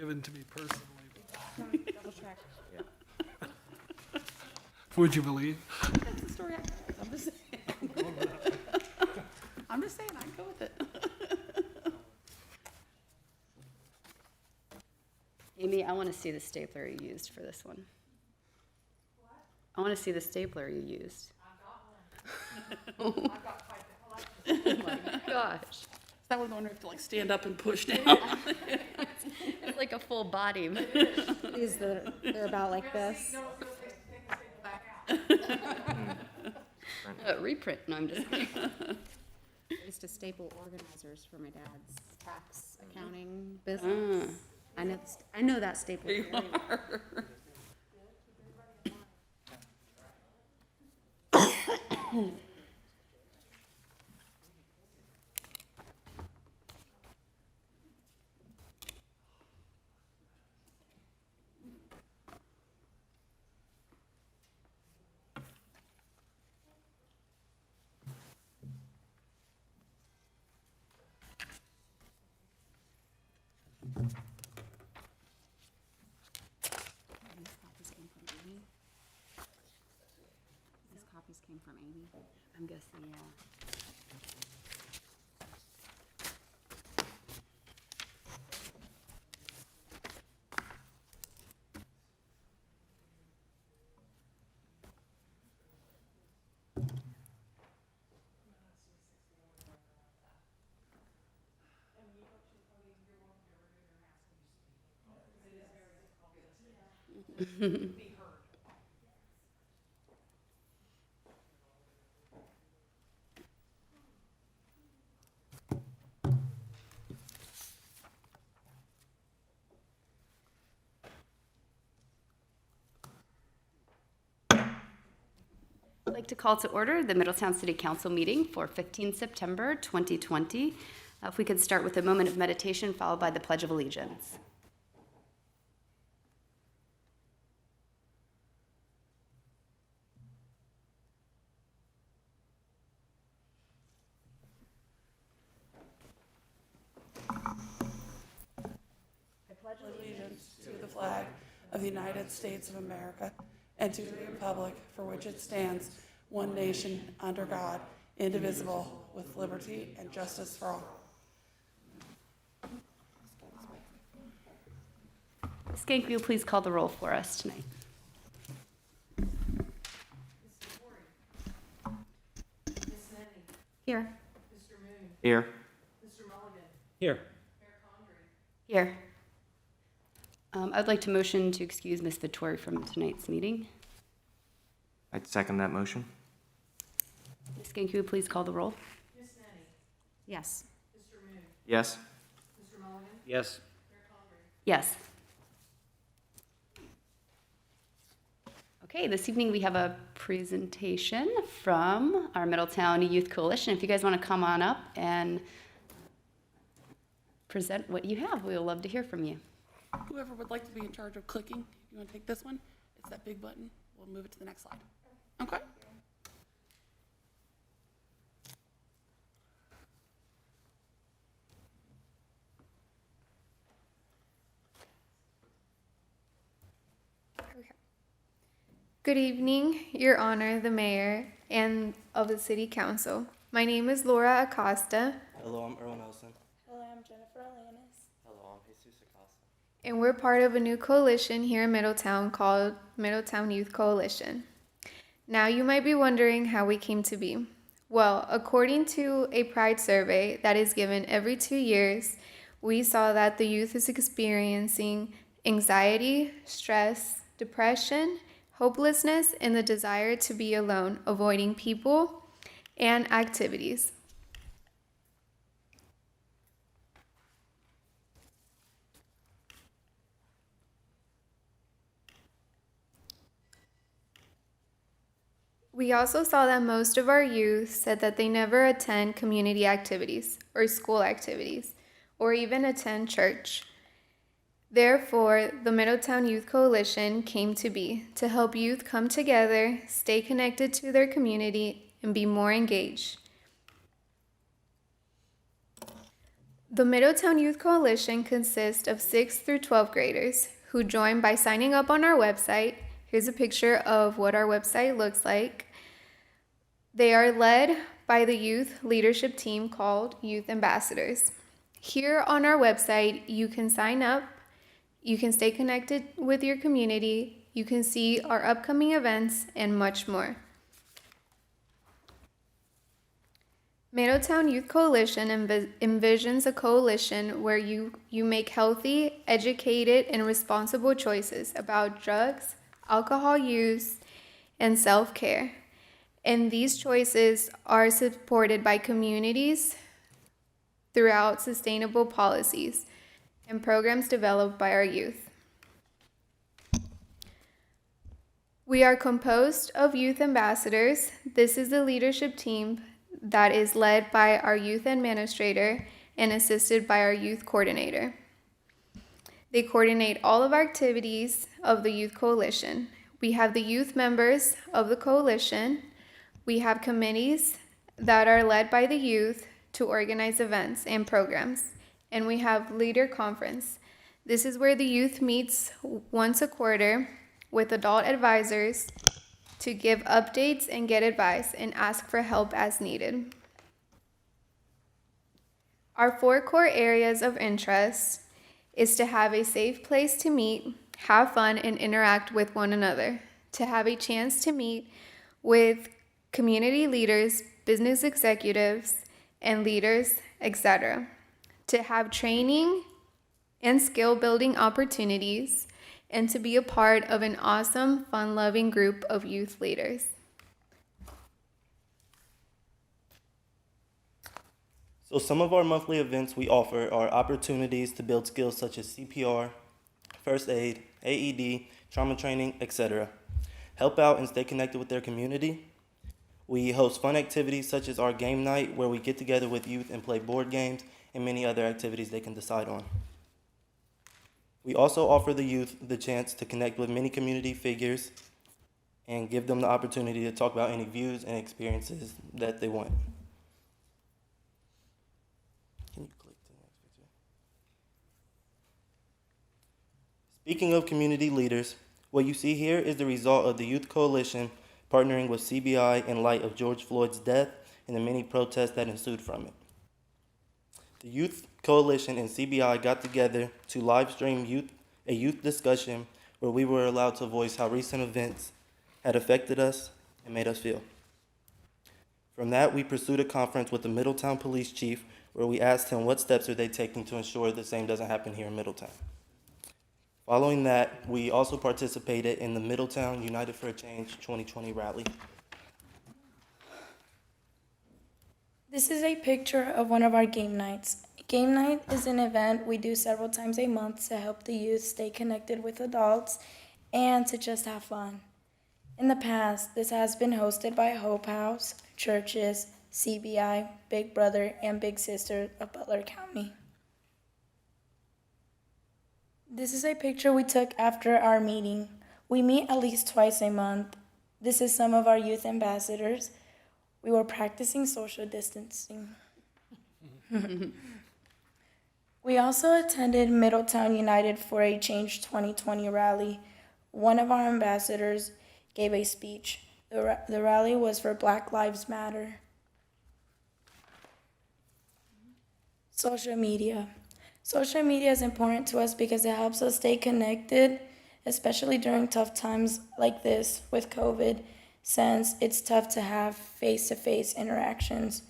given to me personally. Double check. Would you believe? That's the story I got. I'm just saying. I'm just saying, I'd go with it. Amy, I want to see the stapler you used for this one. I want to see the stapler you used. I've got one. I've got quite the collection. Oh my gosh. That was the one where you have to like stand up and push down. It's like a full body. They're about like this. No, it's gonna take the stapler back out. Reprint. No, I'm just kidding. I used to staple organizers for my dad's tax accounting business. I know that staple. very well. These copies came from Amy. These copies came from Amy. I'm guessing, yeah. I'd like to call to order the Middletown City Council meeting for 15 September 2020. If we could start with a moment of meditation followed by the Pledge of Allegiance. Allegiance to the flag of the United States of America and to the republic for which it stands, one nation, under God, indivisible, with liberty and justice for all. Ms. Gank, will you please call the roll for us tonight? Here. Here. Here. I'd like to motion to excuse Ms. Vittori from tonight's meeting. I'd second that motion. Ms. Gank, will you please call the roll? Yes. Yes. Yes. Yes. Okay, this evening we have a presentation from our Middletown Youth Coalition. If you guys want to come on up and present what you have, we would love to hear from you. Whoever would like to be in charge of clicking, you want to take this one? It's that big button. We'll move it to the next slide. Okay. Good evening, Your Honor, the Mayor, and of the City Council. My name is Laura Acosta, Hello, I'm Earl Nelson. Hello, I'm Jennifer Alanis. Hello, I'm Jesus Acosta. And we're part of a new coalition here in Middletown called Middletown Youth Coalition. Now you might be wondering how we came to be. Well, according to a Pride survey that is given every 2 years, we saw that the youth is experiencing anxiety, stress, depression, hopelessness, and the desire to be alone, avoiding people and activities. We also saw that most of our youth said that they never attend community activities or school activities or even attend church. Therefore, the Middletown Youth Coalition came to be to help youth come together, stay connected to their community, and be more engaged. The Middletown Youth Coalition consists of 6th through 12th graders who join by signing up on our website. Here's a picture of what our website looks like. They are led by the youth leadership team called Youth Ambassadors. Here on our website, you can sign up, you can stay connected with your community, you can see our upcoming events, and much more. Middletown Youth Coalition envisions a coalition where you make healthy, educated, and responsible choices about drugs, alcohol use, and self-care. And these choices are supported by communities throughout sustainable policies and programs developed by our youth. We are composed of youth ambassadors. This is the leadership team that is led by our youth administrator and assisted by our youth coordinator. They coordinate all of our activities of the Youth Coalition. We have the youth members of the coalition. We have committees that are led by the youth to organize events and programs. And we have leader conference. This is where the youth meets once a quarter with adult advisors to give updates and get advice and ask for help as needed. Our 4 core areas of interest is to have a safe place to meet, have fun, and interact with one another, to have a chance to meet with community leaders, business executives, and leaders, etc., to have training and skill building opportunities, and to be a part of an awesome, fun-loving group of youth leaders. So some of our monthly events we offer are opportunities to build skills such as CPR, first aid, AED, trauma training, etc. Help out and stay connected with their community. We host fun activities such as our game night, where we get together with youth and play board games and many other activities they can decide on. We also offer the youth the chance to connect with many community figures and give them the opportunity to talk about any views and experiences that they want. Can you click to the next picture? Speaking of community leaders, what you see here is the result of the Youth Coalition partnering with CBI in light of George Floyd's death and the many protests that ensued from it. The Youth Coalition and CBI got together to live stream a youth discussion where we were allowed to voice how recent events had affected us and made us feel. From that, we pursued a conference with the Middletown Police Chief where we asked him what steps are they taking to ensure the same doesn't happen here in Middletown. Following that, we also participated in the Middletown United for a Change 2020 rally. This is a picture of one of our game nights. Game night is an event we do several times a month to help the youth stay connected with adults and to just have fun. In the past, this has been hosted by Hope House, churches, CBI, Big Brother, and Big Sister of Butler County. This is a picture we took after our meeting. We meet at least twice a month. This is some of our youth ambassadors. We were practicing social distancing. We also attended Middletown United for a Change 2020 rally. One of our ambassadors gave a speech. The rally was for Black Lives Matter. Social media. Social media is important to us because it helps us stay connected, especially during tough times like this with COVID, since it's tough to have face-to-face interactions.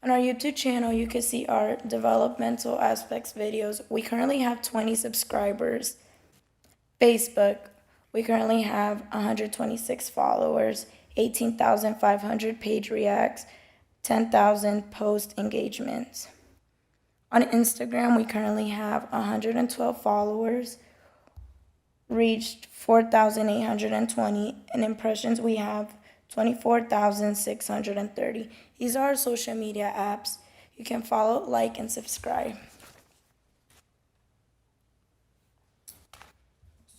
On our YouTube channel, you can see our developmental aspects videos. We currently have 20 subscribers. Facebook, we currently have 126 followers, 18,500 page reacts, 10,000 post engagements. On Instagram, we currently have 112 followers, reached 4,820, and impressions we have 24,630. These are our social media apps. You can follow, like, and subscribe.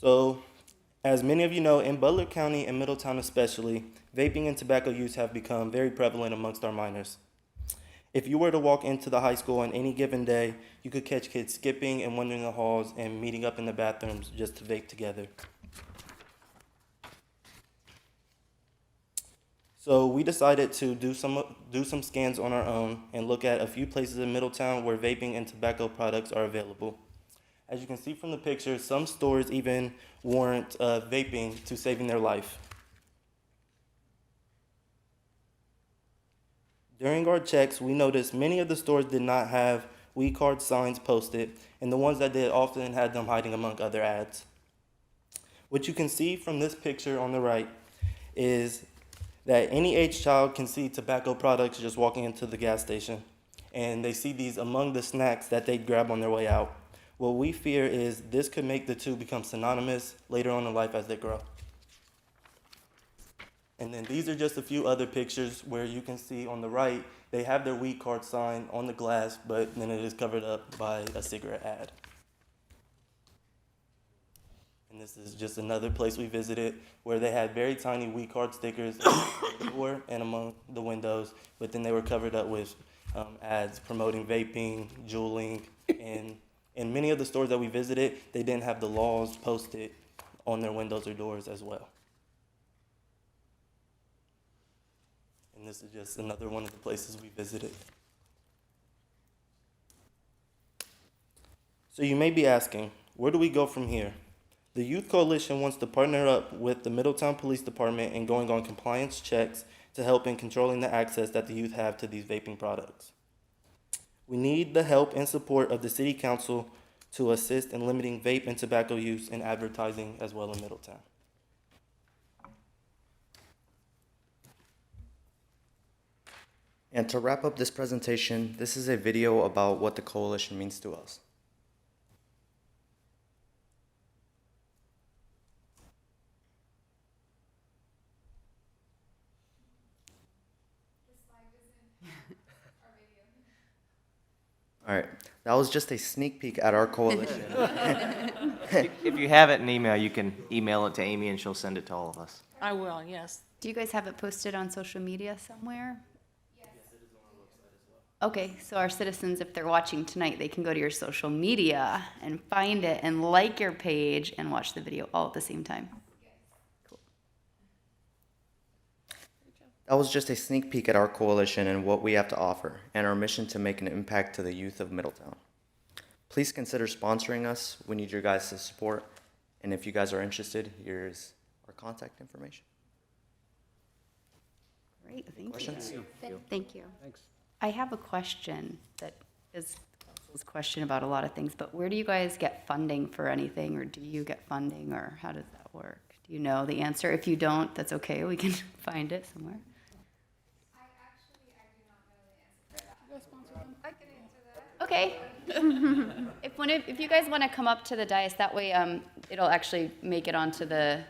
So, as many of you know, in Butler County and Middletown especially, vaping and tobacco use have become very prevalent amongst our minors. If you were to walk into the high school on any given day, you could catch kids skipping and wandering the halls and meeting up in the bathrooms just to vape together. So we decided to do some scans on our own and look at a few places in Middletown where vaping and tobacco products are available. As you can see from the picture, some stores even warrant vaping to saving their life. During our checks, we noticed many of the stores did not have weed card signs posted, and the ones that did often had them hiding among other ads. What you can see from this picture on the right is that any age child can see tobacco products just walking into the gas station, and they see these among the snacks that they grab on their way out. What we fear is this could make the two become synonymous later on in life as they grow. And then these are just a few other pictures where you can see on the right, they have their weed card sign on the glass, but then it is covered up by a cigarette ad. And this is just another place we visited where they had very tiny weed card stickers on the door and among the windows, but then they were covered up with ads promoting vaping, juuling, and in many of the stores that we visited, they didn't have the laws posted on their windows or doors as well. And this is just another one of the places we visited. So you may be asking, where do we go from here? The Youth Coalition wants to partner up with the Middletown Police Department in going on compliance checks to help in controlling the access that the youth have to these vaping products. We need the help and support of the City Council to assist in limiting vape and tobacco use and advertising as well in Middletown. And to wrap up this presentation, this is a video about what the coalition means to us. All right, that was just a sneak peek at our coalition. If you have it in email, you can email it to Amy and she'll send it to all of us. I will, yes. Do you guys have it posted on social media somewhere? Yes, it is on our website as well. Okay, so our citizens, if they're watching tonight, they can go to your social media and find it and like your page and watch the video all at the same time. That was just a sneak peek at our coalition and what we have to offer, and our mission to make an impact to the youth of Middletown. Please consider sponsoring us. We need your guys' support, and if you guys are here's our contact information. Great, thank Questions? you. Thank you. Thanks. I have a question that is council's question about a lot of things, but where do you guys get funding for anything, or do you get funding, or how does that work? Do you know the answer? If you don't, that's okay, we can find it somewhere. Okay. If you guys want to come up to the dais, that way it'll actually make it onto the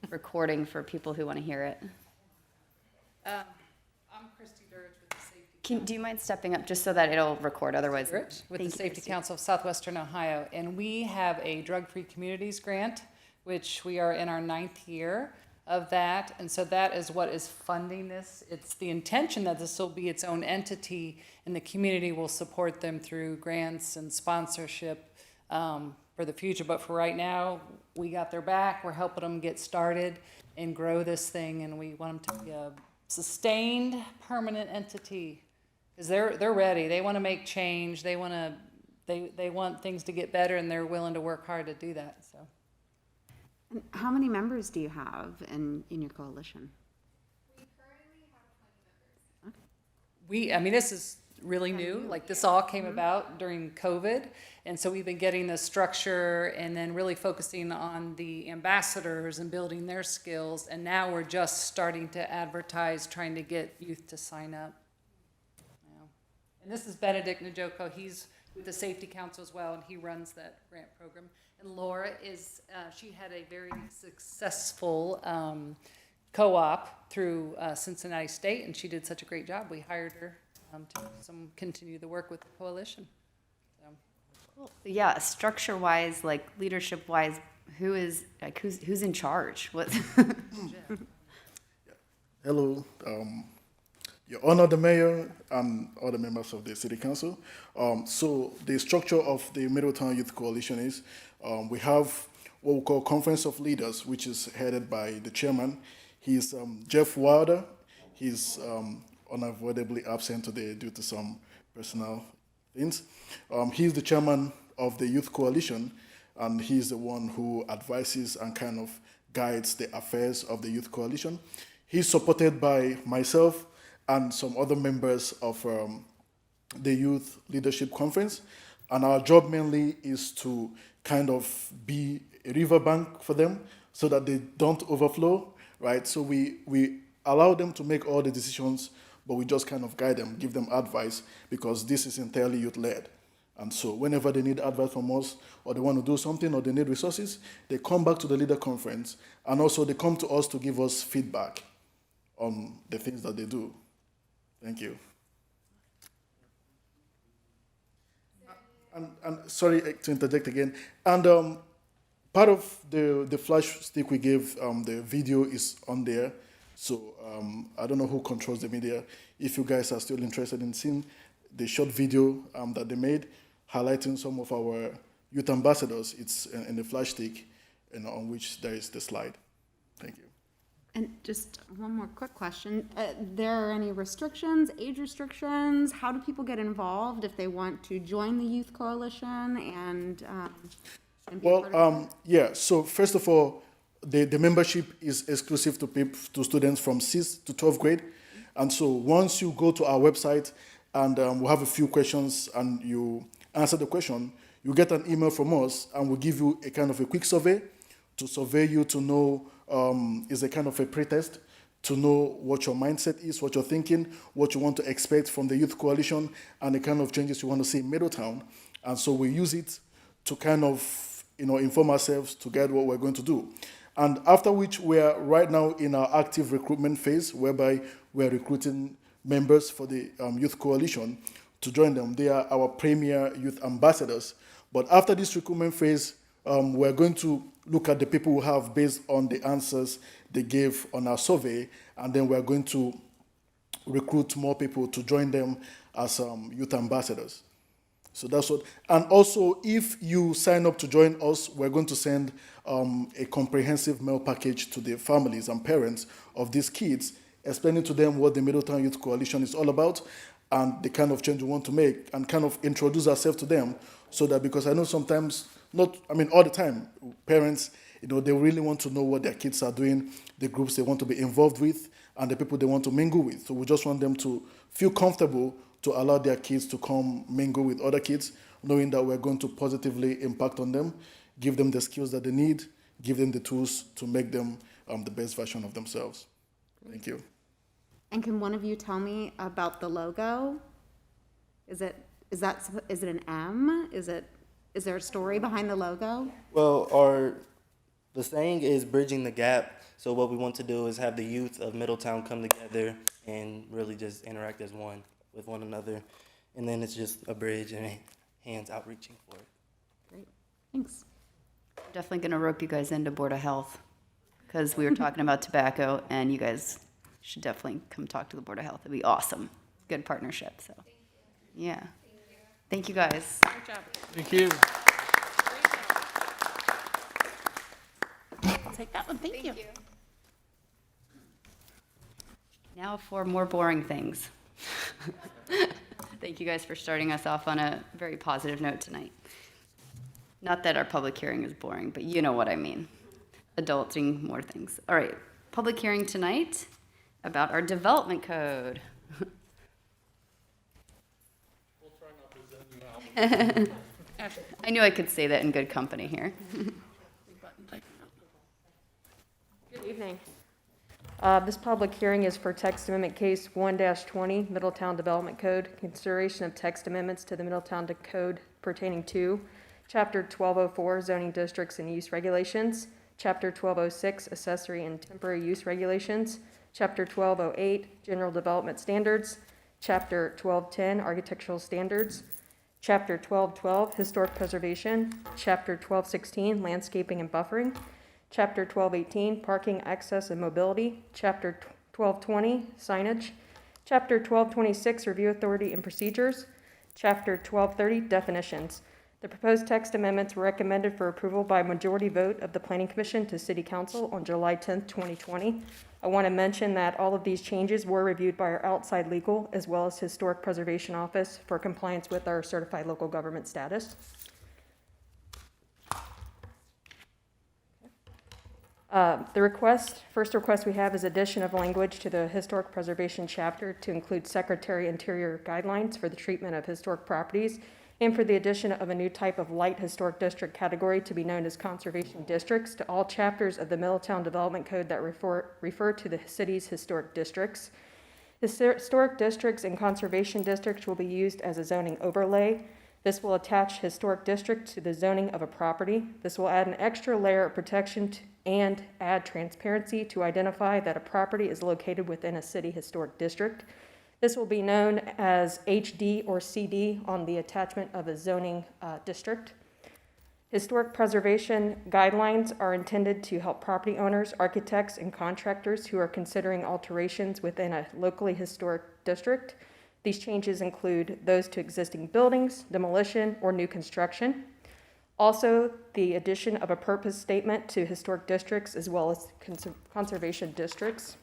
recording for people who want to hear it. I'm Christy Durrett with the Safety Do you mind stepping up just so that it'll record? Otherwise, Durrett with the Thank you, Safety Christy. Council of Southwestern Ohio, and we have a drug-free communities grant, which we are in our 9th year of that, and so that is what is funding this. It's the intention that this will be its own entity, and the community will support them through grants and sponsorship for the future. But for right now, we got their back. We're helping them get started and grow this thing, and we want them to be a sustained, permanent entity because they're ready. They want to make change. They want things to get better, and they're willing to work hard to do that. So. And how many members do you have in your coalition? This is really new. Like this all came about during COVID. And so we've been getting the structure and then really focusing on the ambassadors and building their skills. And now we're just starting to advertise, trying to get youth to sign up. Yeah. And this is Benedict Njoko. He's with the Safety Council as well, and he runs that grant program. And Laura is, she had a very successful co-op through Cincinnati State, and she did such a great job. We hired her to continue the work with the coalition. So. Cool. Yeah, structure-wise, like leadership-wise, who's in charge? What? Hello. Your Honor, the Mayor, and other members of the City Council. So the structure of the Middletown Youth Coalition is we have what we call Conference of Leaders, which is headed by the chairman. He's Jeff Wilder. He's unavoidably absent today due to some personal things. He's the chairman of the Youth Coalition, and he's the one who advises and kind of guides the affairs of the Youth Coalition. He's supported by myself and some other members of the Youth Leadership Conference, and our job mainly is to kind of be a riverbank for them so that they don't overflow, right? So we allow them to make all the decisions, but we just kind of guide them, give them advice, because this is entirely youth-led. And so whenever they need advice from us, or they want to do something, or they need resources, they come back to the leader conference, and also they come to us to give us feedback on the things that they do. Thank you. And sorry to interject again. And part of the flash stick we gave, the video is on there. So I don't know who controls the media. If you guys are still interested in seeing the short video that they made, highlighting some of our youth ambassadors, it's in the flash stick, on which there is the slide. Thank you. And just one more quick question. There are any restrictions, age restrictions? How do people get involved if they want to join the Youth Coalition and be part of it? Yeah, so first of all, the membership is exclusive to students from 6th to 12th grade. And so once you go to our website and we'll have a few questions and you answer the question, you get an email from us and we'll give you a kind of a quick survey to survey you to know, is a kind of a pretest to know what your mindset is, what you're thinking, what you want to expect from the Youth Coalition, and the kind of changes you want to see in Middletown. And so we use it to kind of, inform ourselves to get what we're going to do. And after which we are right now in our active recruitment phase, whereby we're recruiting members for the Youth Coalition to join them. They are our premier youth ambassadors. But after this recruitment phase, we're going to look at the people we have based on the answers they gave on our survey, and then we're going to recruit more people to join them as youth ambassadors. So that's what. And also, if you sign up to join us, we're going to send a comprehensive mail package to the families and parents of these kids, explaining to them what the Middletown Youth Coalition is all about and the kind of change we want to make, and kind of introduce ourselves to them, so that, because I know sometimes, all the time, parents, they really want to know what their kids are doing, the groups they want to be involved with, and the people they want to mingle with. So we just want them to feel comfortable to allow their kids to come mingle with other kids, knowing that we're going to positively impact on them, give them the skills that they need, give them the tools to make them the best version of themselves. Thank you. And can one of you tell me about the logo? Is it an M? Is there a story behind the logo? Well, the saying is bridging the gap. So what we want to do is have the youth of Middletown come together and really just interact as one with one another. And then it's just a bridge and hands outreaching for it. Great, thanks. Definitely going to rope you guys into Board of Health, because we were talking about tobacco, and you guys should definitely come talk to the Board of Health. It'd be awesome. Good partnership. So, yeah. Thank you guys. Good job. Thank you. I'll take that one. Thank you. Now for more boring things. Thank you guys for starting us off on a very positive note tonight. Not that our public hearing is boring, but you know what I mean. Adulting more things. All right, public hearing tonight about our development code. I knew I could say that in good company here. Good evening. This public hearing is for text amendment case 1-20, Middletown Development Code, consideration of text amendments to the Middletown Code pertaining to Chapter 1204, zoning districts and use regulations, Chapter 1206, accessory and temporary use regulations, Chapter 1208, general development standards, Chapter 1210, architectural standards, Chapter 1212, historic preservation, Chapter 1216, landscaping and buffering, Chapter 1218, parking, access, and mobility, Chapter 1220, signage, Chapter 1226, Review Authority and Procedures. Chapter 1230, Definitions. The proposed text amendments were recommended for approval by majority vote of the Planning Commission to City Council on July 10th, 2020. I want to mention that all of these changes were reviewed by our outside legal as well as Historic Preservation Office for compliance with our certified local government status. First request we have is addition of language to the Historic Preservation chapter to include Secretary Interior guidelines for the treatment of historic properties and for the addition of a new type of light historic district category to be known as conservation districts to all chapters of the Middletown Development Code that refer to the city's historic districts. Historic districts and conservation districts will be used as a zoning overlay. This will attach historic district to the zoning of a property. This will add an extra layer of protection and add transparency to identify that a property is located within a city historic district. This will be known as HD or CD on the attachment of a zoning district. Historic preservation guidelines are intended to help property owners, architects, and contractors who are considering alterations within a locally historic district. These changes include those to existing buildings, demolition, or new construction. Also, the addition of a purpose statement to historic districts as well as conservation districts.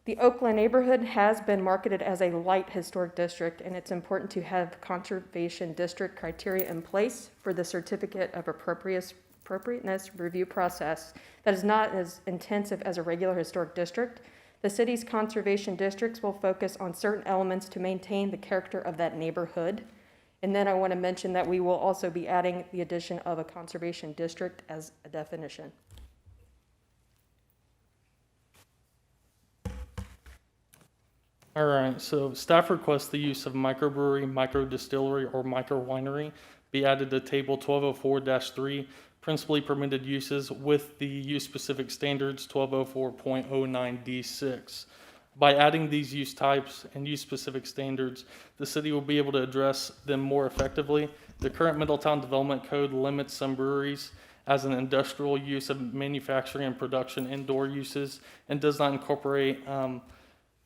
The Oakland neighborhood has been marketed as a light historic district, and it's important to have conservation district criteria in place for the certificate of appropriateness review process that is not as intensive as a regular historic district. The city's conservation districts will focus on certain elements to maintain the character of that neighborhood. And then I want to mention that we will also be adding the addition of a conservation district as a definition. All right, so staff requests the use of microbrewery, microdistillery, or microwinery be added to table 1204-3, principally permitted uses with the use-specific standards 1204.09D6. By adding these use types and use-specific standards, the city will be able to address them more effectively. The current Middletown Development Code limits some breweries as an industrial use of manufacturing and production indoor uses and does not incorporate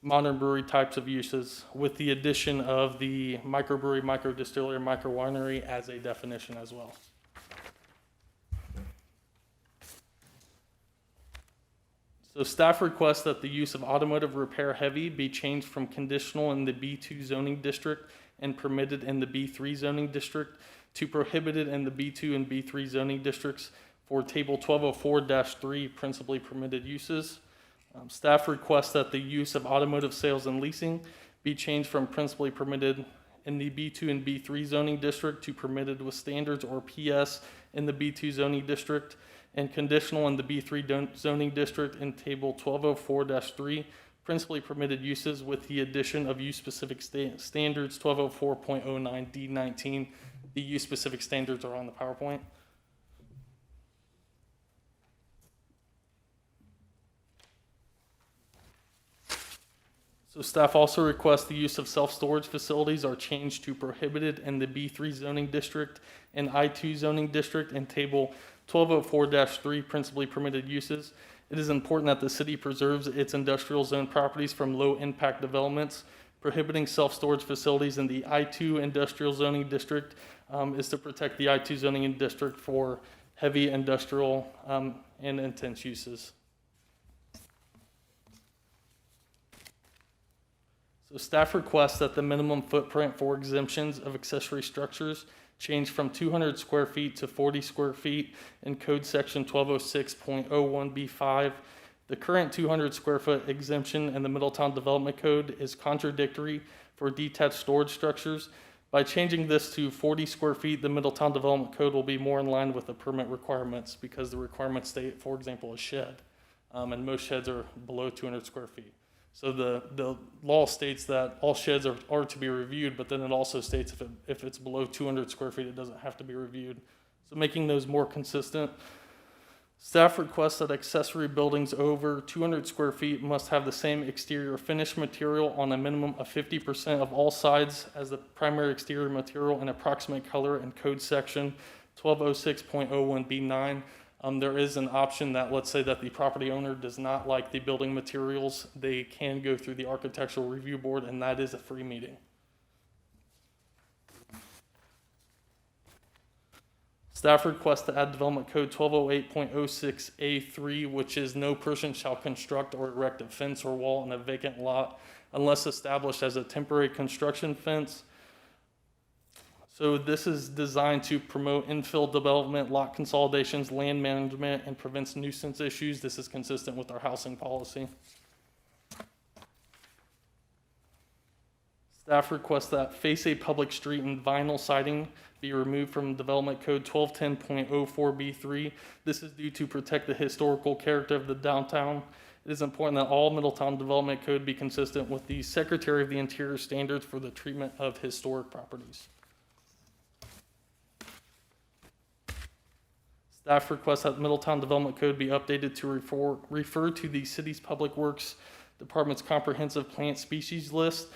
modern brewery types of uses with the addition of the microbrewery, microdistillery, microwinery as a definition as well. So staff requests that the use of automotive repair heavy be changed from conditional in the B2 zoning district and permitted in the B3 zoning district to prohibited in the B2 and B3 zoning districts for table 1204-3 principally permitted uses. Staff requests that the use of automotive sales and leasing be changed from principally permitted in the B2 and B3 zoning district to permitted with standards or PS in the B2 zoning district and conditional in the B3 zoning district in table 1204-3 principally permitted uses with the addition of use-specific standards 1204.09D19. The use-specific standards are on the PowerPoint. So staff also requests the use of self-storage facilities are changed to prohibited in the B3 zoning district and I2 zoning district in table 1204-3 principally permitted uses. It is important that the city preserves its industrial zone properties from low impact developments. Prohibiting self-storage facilities in the I2 industrial zoning district is to protect the I2 zoning district for heavy industrial and intense uses. So staff requests that the minimum footprint for exemptions of accessory structures change from 200 square feet to 40 square feet in code section 1206.01B5. The current 200 square foot exemption in the Middletown Development Code is contradictory for detached storage structures. By changing this to 40 square feet, the Middletown Development Code will be more in line with the permit requirements because the requirements state, for example, a shed, and most sheds are below 200 square feet. So the law states that all sheds are to be reviewed, but then it also states if it's below 200 square feet, it doesn't have to be reviewed. So making those more consistent. Staff requests that accessory buildings over 200 square feet must have the same exterior finish material on a minimum of 50% of all sides as the primary exterior material in approximate color in code section 1206.01B9. There is an option that, let's say that the property owner does not like the building materials, they can go through the Architectural Review Board, and that is a free meeting. Staff requests to add Development Code 1208.06A3, which is no person shall construct or erect a fence or wall in a vacant lot unless established as a temporary construction fence. So this is designed to promote infill development, lot consolidations, land management, and prevents nuisance issues. This is consistent with our housing policy. Staff requests that face a public street and vinyl siding be removed from Development Code 1210.04B3. This is due to protect the historical character of the downtown. It is important that all Middletown Development Code be consistent with the Secretary of the Interior standards for the treatment of historic properties. Staff requests that Middletown Development Code be updated to refer to the city's Public Works Department's comprehensive plant species list.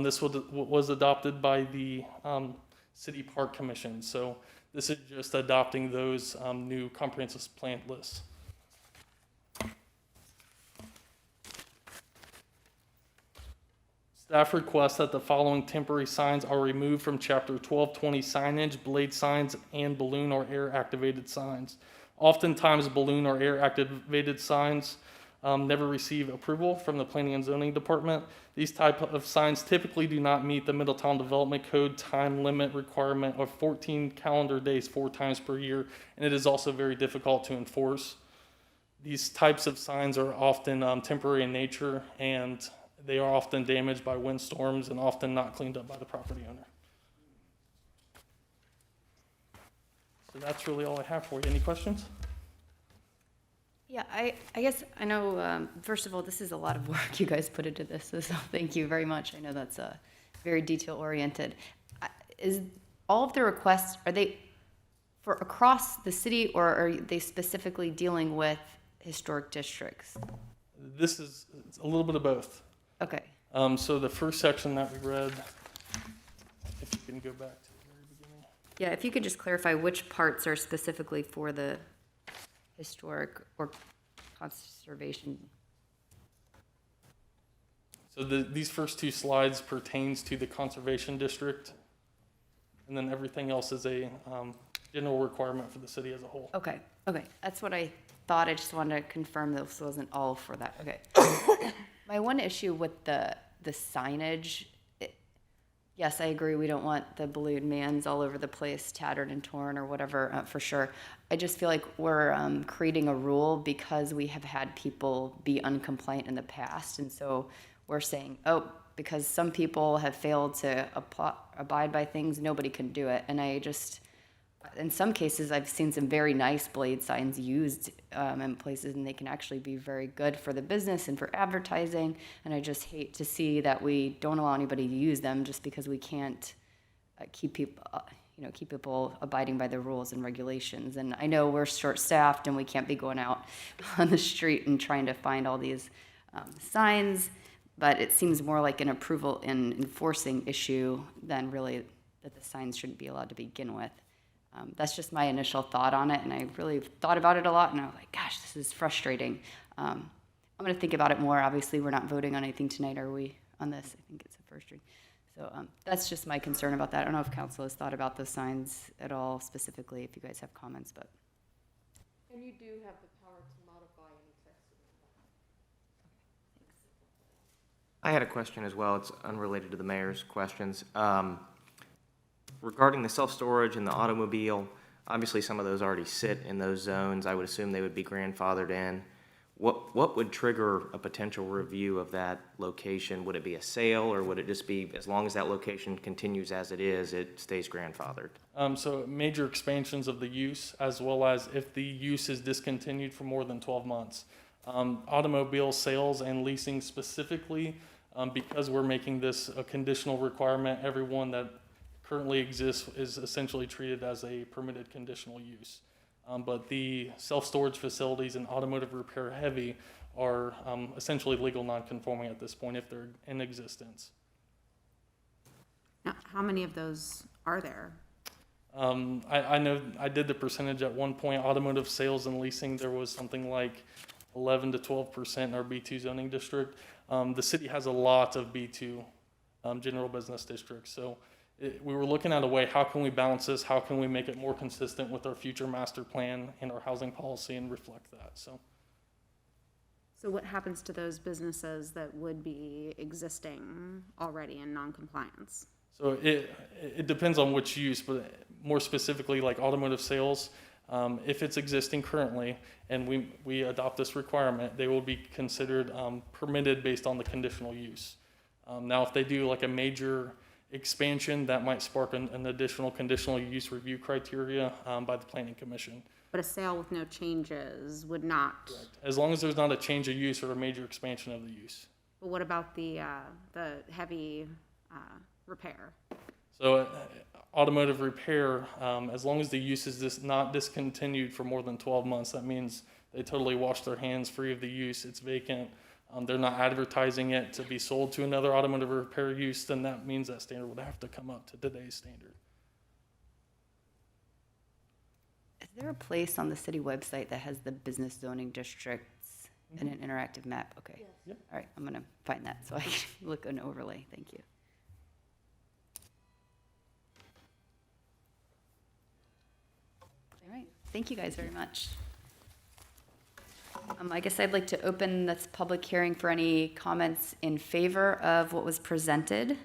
This was adopted by the City Park Commission. So this is just adopting those new comprehensive plant lists. Staff requests that the following temporary signs are removed from Chapter 1220 signage, blade signs, and balloon or air activated signs. Oftentimes, balloon or air activated signs never receive approval from the Planning and Zoning Department. These type of signs typically do not meet the Middletown Development Code time limit requirement of 14 calendar days 4 times per year, and it is also very difficult to enforce. These types of signs are often temporary in nature, and they are often damaged by windstorms and often not cleaned up by the property owner. So that's really all I have for you. Any questions? Yeah, I guess I know, first of all, this is a lot of work you guys put into this, so thank you very much. I know that's very detail-oriented. Is all of the requests, are they for across the city, or are they specifically dealing with historic districts? This is a little bit of both. Okay. So the first section that we read, if you can go back to the very beginning. Yeah, if you could just clarify which parts are specifically for the historic or conservation. So these first 2 slides pertains to the conservation district, and then everything else is a general requirement for the city as a whole. Okay, that's what I thought. I just wanted to confirm this wasn't all for that. Okay. My one issue with the signage, yes, I agree, we don't want the balloon mans all over the place, tattered and torn or whatever, for sure. I just feel like we're creating a rule because we have had people be uncompliant in the past, and so we're saying, oh, because some people have failed to abide by things, nobody can do it. And I just, in some cases, I've seen some very nice blade signs used in places, and they can actually be very good for the business and for advertising. And I just hate to see that we don't allow anybody to use them just because we can't keep people abiding by the rules and regulations. And I know we're short-staffed and we can't be going out on the street and trying to find all these signs, but it seems more like an approval and enforcing issue than really that the signs shouldn't be allowed to begin with. That's just my initial thought on it, and I really thought about it a lot, and I was like, gosh, this is frustrating. I'm going to think about it more. Obviously, we're not voting on anything tonight, are we, on this? I think it's a first read. So that's just my concern about that. I don't know if council has thought about those signs at all specifically, if you guys have comments, but. And you do have the power to modify any text. I had a question as well. It's unrelated to the mayor's questions. Regarding the self-storage and the automobile, obviously some of those already sit in those zones. I would assume they would be grandfathered in. What would trigger a potential review of that location? Would it be a sale, or would it just be, as long as that location continues as it is, it stays grandfathered? So major expansions of the use, as well as if the use is discontinued for more than 12 months. Automobile sales and leasing specifically, because we're making this a conditional requirement, everyone that currently exists is essentially treated as a permitted conditional use. But the self-storage facilities and automotive repair heavy are essentially legal non-conforming at this point if they're in existence. Now, how many of those are there? I know I did the percentage at one point, automotive sales and leasing, there was something like 11 to 12% in our B2 zoning district. The city has a lot of B2 general business districts. So we were looking at a way, how can we balance this? How can we make it more consistent with our future master plan and our housing policy and reflect that? So So what happens to those businesses that would be existing already in non-compliance? So it depends on which use, but more specifically like automotive sales, if it's existing currently and we adopt this requirement, they will be considered permitted based on the conditional use. Now, if they do like a major expansion, that might spark an additional conditional use review criteria by the Planning Commission. But a sale with no changes would not. As long as there's not a change of use or a major expansion of the use. But what about the heavy repair? So automotive repair, as long as the use is not discontinued for more than 12 months, that means they totally wash their hands free of the use, it's vacant, they're not advertising it to be sold to another automotive repair use, then that means that standard would have to come up to today's standard. Is there a place on the city website that has the business zoning districts and an interactive map? Okay. Yep. All right, I'm gonna find that so I can look an overlay. Thank you. All right, thank you guys very much. I guess I'd like to open this public hearing for any comments in favor of what was presented.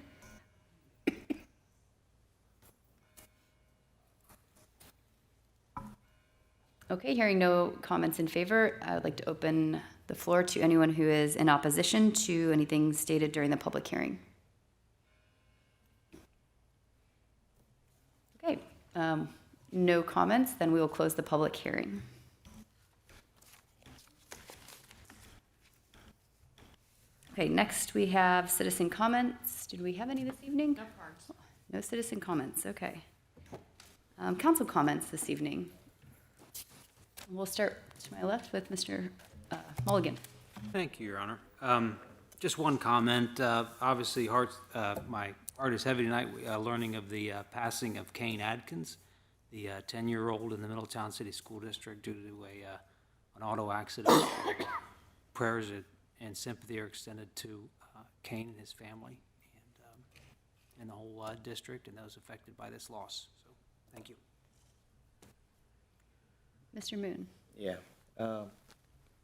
Okay, hearing no comments in favor, I would like to open the floor to anyone who is in opposition to anything stated during the public hearing. Okay, no comments, then we will close the public hearing. Okay, next we have citizen comments. Did we have any this evening? No cards. No citizen comments, okay. Council comments this evening. We'll start to my left with Mr. Mulligan. Thank you, Your Honor. Just one comment. Obviously, my heart is heavy tonight, learning of the passing of Kane Adkins, the 10-year-old in the Middletown City School District due to an auto accident. Prayers and sympathy are extended to Kane and his family and the whole district and those affected by this loss. So, thank you. Mr. Moon. Yeah.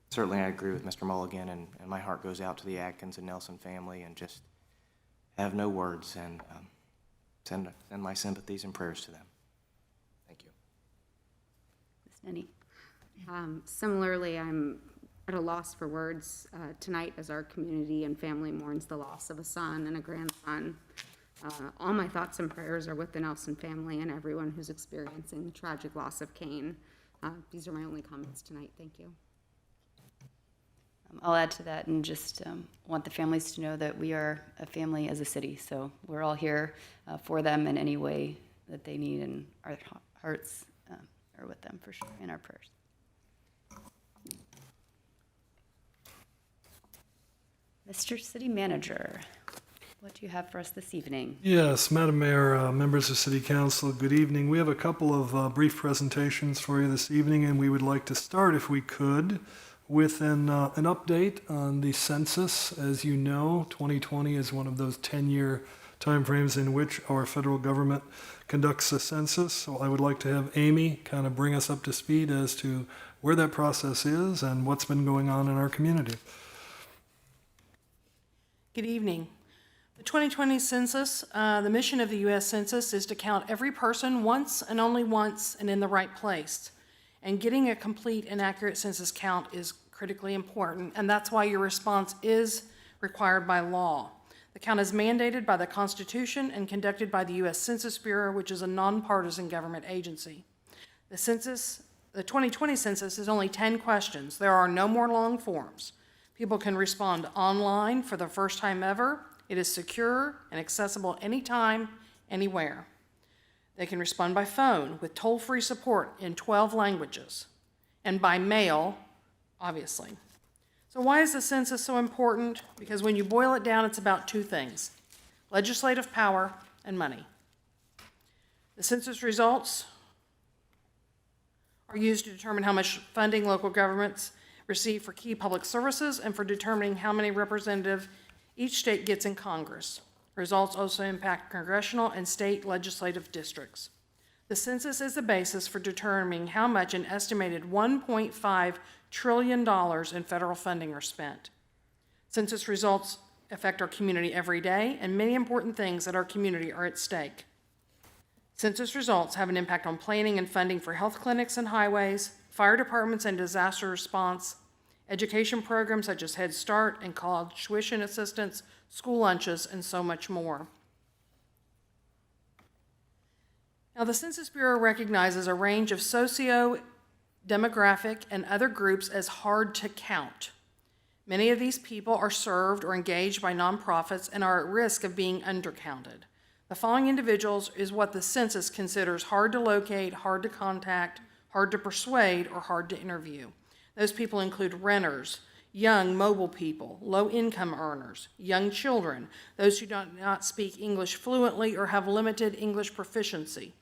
Certainly, I agree with Mr. Mulligan, and my heart goes out to the Atkins and Nelson family, and just have no words, and send my sympathies and prayers to them. Thank you. Ms. Nenny. Similarly, I'm at a loss for words tonight as our community and family mourns the loss of a son and a grandson. All my thoughts and prayers are with the Nelson family and everyone who's experiencing the tragic loss of Kane. These are my only comments tonight. Thank you. I'll add to that and just want the families to know that we are a family as a city. So we're all here for them in any way that they need, and our hearts are with them for sure, in our prayers. Mr. City Manager, what do you have for us this evening? Yes, Madam Mayor, members of City Council, good evening. We have a couple of brief presentations for you this evening, and we would like to start, if we could, with an update on the census. As you know, 2020 is one of those 10-year timeframes in which our federal government conducts a census. So I would like to have Amy kind of bring us up to speed as to where that process is and what's been going on in our community. Good evening. The 2020 census, the mission of the U.S. Census is to count every person once and only once and in the right place. And getting a complete and accurate census count is critically important, and that's why your response is required by law. The count is mandated by the Constitution and conducted by the U.S. Census Bureau, which is a nonpartisan government agency. The 2020 census is only 10 questions. There are no more long forms. People can respond online for the first time ever. It is secure and accessible anytime, anywhere. They can respond by phone with toll-free support in 12 languages, and by mail, obviously. So why is the census so important? Because when you boil it down, it's about two things: legislative power and money. The census results are used to determine how much funding local governments receive for key public services and for determining how many representatives each state gets in Congress. Results also impact congressional and state legislative districts. The census is the basis for determining how much an estimated $1.5 trillion in federal funding are spent. Census results affect our community every day, and many important things at our community are at stake. Census results have an impact on planning and funding for health clinics and highways, fire departments and disaster response, education programs such as Head Start and college tuition assistance, school lunches, and so much more. Now, the Census Bureau recognizes a range of socio-demographic and other groups as hard to count. Many of these people are served or engaged by nonprofits and are at risk of being undercounted. The following individuals is what the census considers hard to locate, hard to contact, hard to persuade, or hard to interview. Those people include renters, young mobile people, low-income earners, young children, those who do not speak English fluently or have limited English proficiency,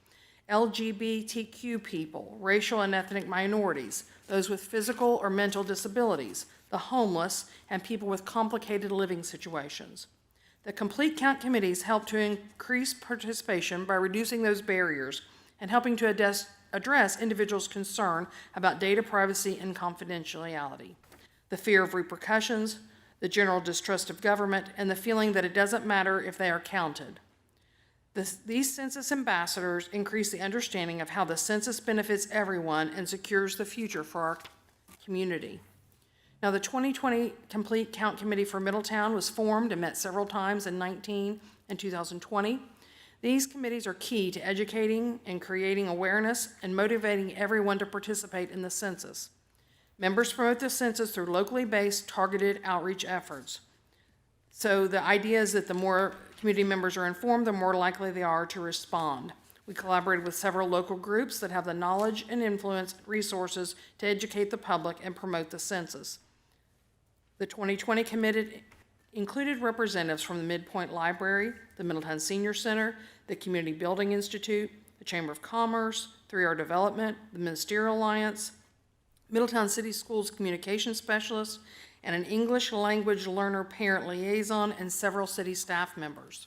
LGBTQ people, racial and ethnic minorities, those with physical or mental disabilities, the homeless, and people with complicated living situations. The complete count committees help to increase participation by reducing those barriers and helping to address individuals' concern about data privacy and confidentiality, the fear of repercussions, the general distrust of government, and the feeling that it doesn't matter if they are counted. These census ambassadors increase the understanding of how the census benefits everyone and secures the future for our community. Now, the 2020 Complete Count Committee for Middletown was formed and met several times in 2019 and 2020. These committees are key to educating and creating awareness and motivating everyone to participate in the census. Members promote the census through locally based targeted outreach efforts. So the idea is that the more community members are informed, the more likely they are to respond. We collaborated with several local groups that have the knowledge and influence resources to educate the public and promote the census. The 2020 committee included representatives from the Midpoint Library, the Middletown Senior Center, the Community Building Institute, the Chamber of Commerce, 3R Development, the Ministerial Alliance, Middletown City Schools communication specialists, and an English language learner parent liaison, and several city staff members.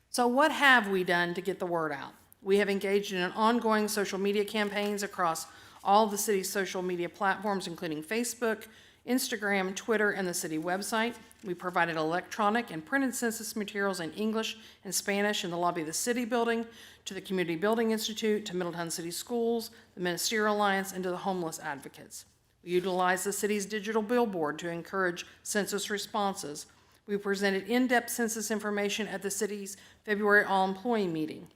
So what have we done to get the word out? We have engaged in an ongoing social media campaigns across all of the city's social media platforms, including Facebook, Instagram, Twitter, and the city website. We provided electronic and printed census materials in English and Spanish in the lobby of the city building, to the Community Building Institute, to Middletown City Schools, the Ministerial Alliance, and to the homeless advocates. We utilized the city's digital billboard to encourage census responses. We presented in-depth census information at the city's February all-employee meeting.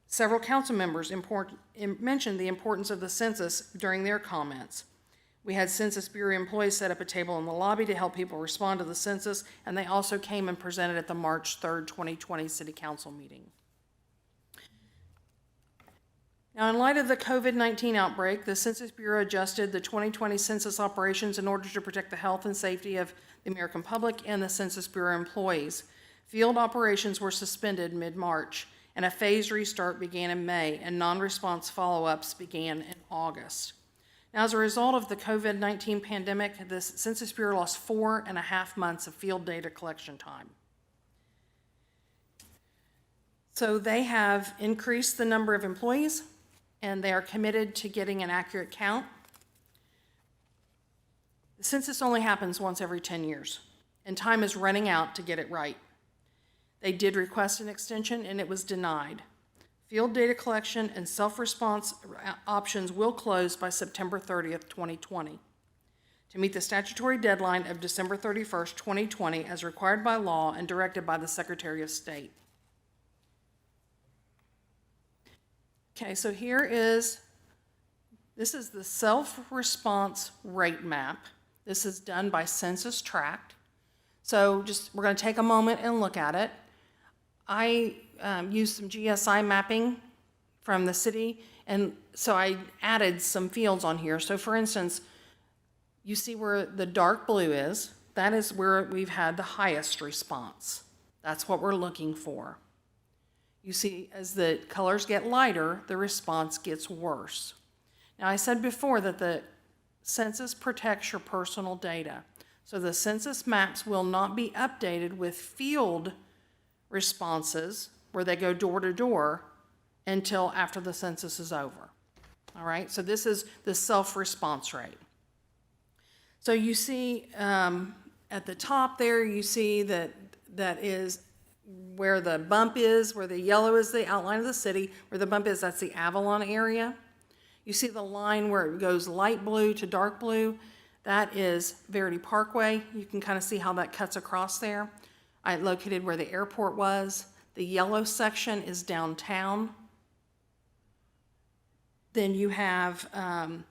Several council members mentioned the importance of the census during their comments. We had Census Bureau employees set up a table in the lobby to help people respond to the census, and they also came and presented at the March 3rd, 2020 City Council meeting. Now, in light of the COVID-19 outbreak, the Census Bureau adjusted the 2020 census operations in order to protect the health and safety of the American public and the Census Bureau employees. Field operations were suspended mid-March, and a phased restart began in May, and non-response follow-ups began in August. Now, as a result of the COVID-19 pandemic, the Census Bureau lost 4.5 months of field data collection time. So they have increased the number of employees, and they are committed to getting an accurate count. The census only happens once every 10 years, and time is running out to get it right. They did request an extension, and it was denied. Field data collection and self-response options will close by September 30th, 2020. To meet the statutory deadline of December 31st, 2020, as required by law and directed by the Secretary of State. Okay, so this is the self-response rate map. This is done by Census Tract. So we're going to take a moment and look at it. I used some GSI mapping from the city, and so I added some fields on here. So for instance, you see where the dark blue is. That is where we've had the highest response. That's what we're looking for. You see, as the colors get lighter, the response gets worse. Now, I said before that the census protects your personal data. So the census maps will not be updated with field responses where they go door to door until after the census is over. All right, so this is the self-response rate. So you see at the top there, you see that is where the bump is, where the yellow is the outline of the city, where the bump is, that's the Avalon area. You see the line where it goes light blue to dark blue, that is Verity Parkway. You can kind of see how that cuts across there. I located where the airport was. The yellow section is downtown. Then you have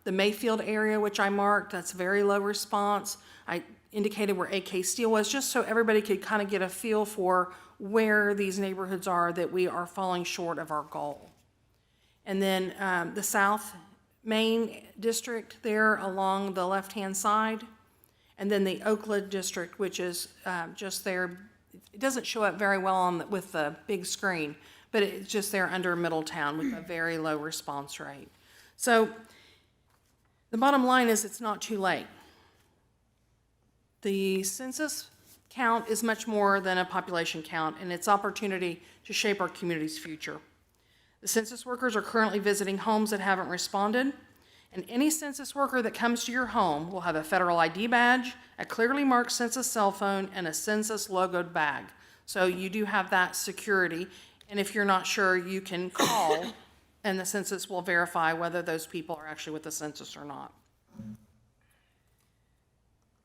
the Mayfield area, which I marked. That's very low response. I indicated where AK Steel was, just so everybody could kind of get a feel for where these neighborhoods are that we are falling short of our goal. And then the South Main District there along the left-hand side. And then the Oakland District, which is just there. It doesn't show up very well with the big screen, but it's just there under Middletown with a very low response rate. So the bottom line is it's not too late. The census count is much more than a population count, and it's opportunity to shape our community's future. The census workers are currently visiting homes that haven't responded, and any census worker that comes to your home will have a federal ID badge, a clearly marked census cell phone, and a census logoed bag. So you do have that security, and if you're not sure, you can call, and the census will verify whether those people are actually with the census or not.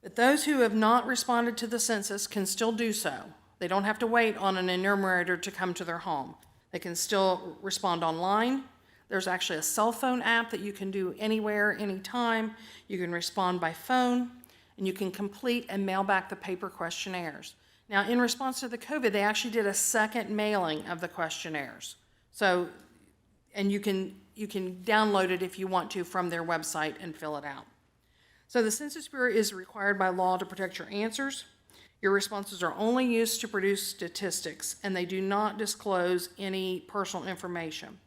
But those who have not responded to the census can still do so. They don't have to wait on an enumerator to come to their home. They can still respond online. There's actually a cell phone app that you can do anywhere, anytime. You can respond by phone, and you can complete and mail back the paper questionnaires. Now, in response to the COVID, they actually did a second mailing of the questionnaires. So, and you can download it if you want to from their website and fill it out. So the Census Bureau is required by law to protect your answers. Your responses are only used to produce statistics, and they do not disclose any personal information.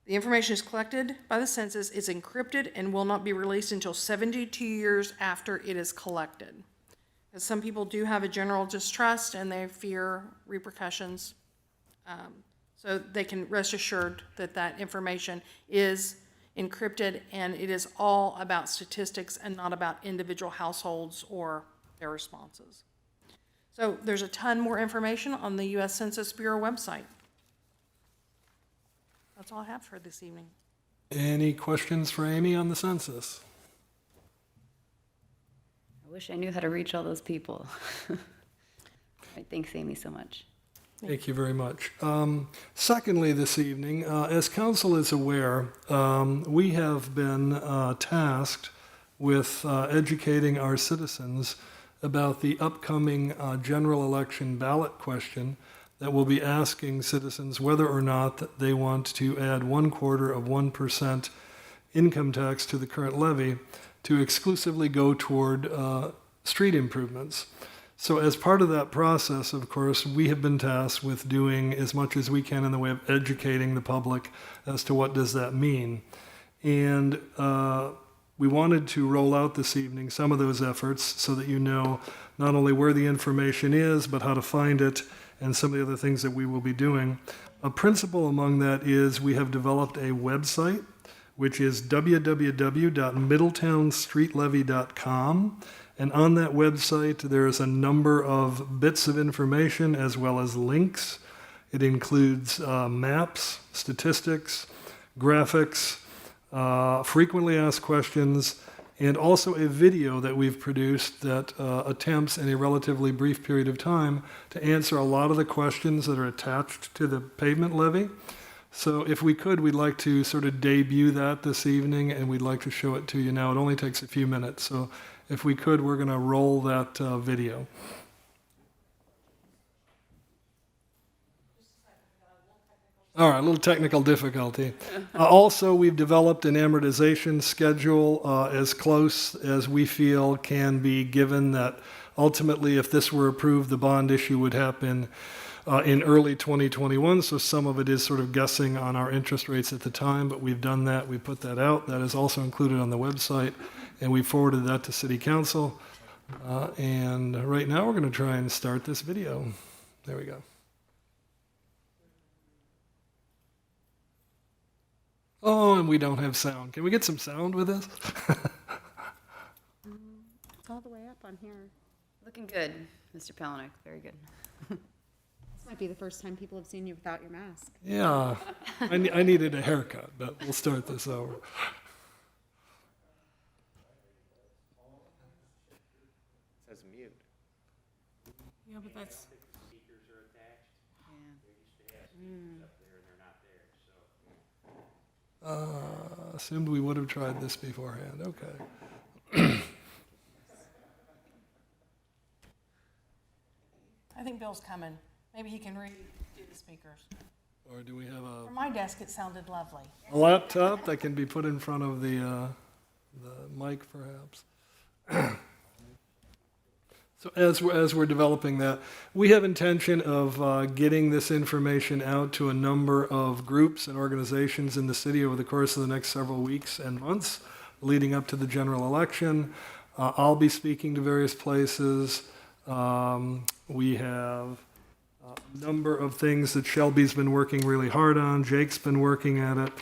The information is collected by the census, is encrypted, and will not be released until 72 years after it is collected. Because some people do have a general distrust and they fear repercussions. So they can rest assured that that information is encrypted, and it is all about statistics and not about individual households or their responses. So there's a ton more information on the U.S. Census Bureau website. That's all I have for this evening. Any questions for Amy on the census? I wish I knew how to reach all those people. All right, thanks, Amy, so much. Thank you very much. Secondly, this evening, as council is aware, we have been tasked with educating our citizens about the upcoming general election ballot question that will be asking citizens whether or not they want to add 0.25% income tax to the current levy to exclusively go toward street improvements. So as part of that process, of course, we have been tasked with doing as much as we can in the way of educating the public as to what does that mean. And we wanted to roll out this evening some of those efforts so that you know not only where the information is, but how to find it and some of the other things that we will be doing. A principle among that is we have developed a website, which is www.middletownstreetlevy.com. And on that website, there is a number of bits of information as well as links. It includes maps, statistics, graphics, frequently asked questions, and also a video that we've produced that attempts in a relatively brief period of time to answer a lot of the questions that are attached to the pavement levy. So if we could, we'd like to sort of debut that this evening, and we'd like to show it to you now. It only takes a few minutes, so if we could, we're going to roll that video. All right, a little technical difficulty. Also, we've developed an amortization schedule as close as we feel can be, given that Ultimately, if this were approved, the bond issue would happen in early 2021, so some of it is sort of guessing on our interest rates at the time, but we've done that, we put that out. That is also included on the website, and we forwarded that to City Council. And right now, we're going to try and start this video. There we go. Oh, and we don't have sound. Can we get some sound with this? It's all the way up on here. Looking good, Mr. Pelinek, very good. This might be the first time people have seen you without your mask. Yeah, I needed a haircut, but we'll start this over. Says mute. Yeah, but that's. Assumed we would have tried this beforehand. Okay. I think Bill's coming. Maybe he can redo the speakers. Or do we have From my desk, it sounded lovely. a laptop that can be put in front of the mic, perhaps? So as we're developing that, we have intention of getting this information out to a number of groups and organizations in the city over the course of the next several weeks and months leading up to the general election. I'll be speaking to various places. We have a number of things that Shelby's been working really hard on. Jake's been working at it.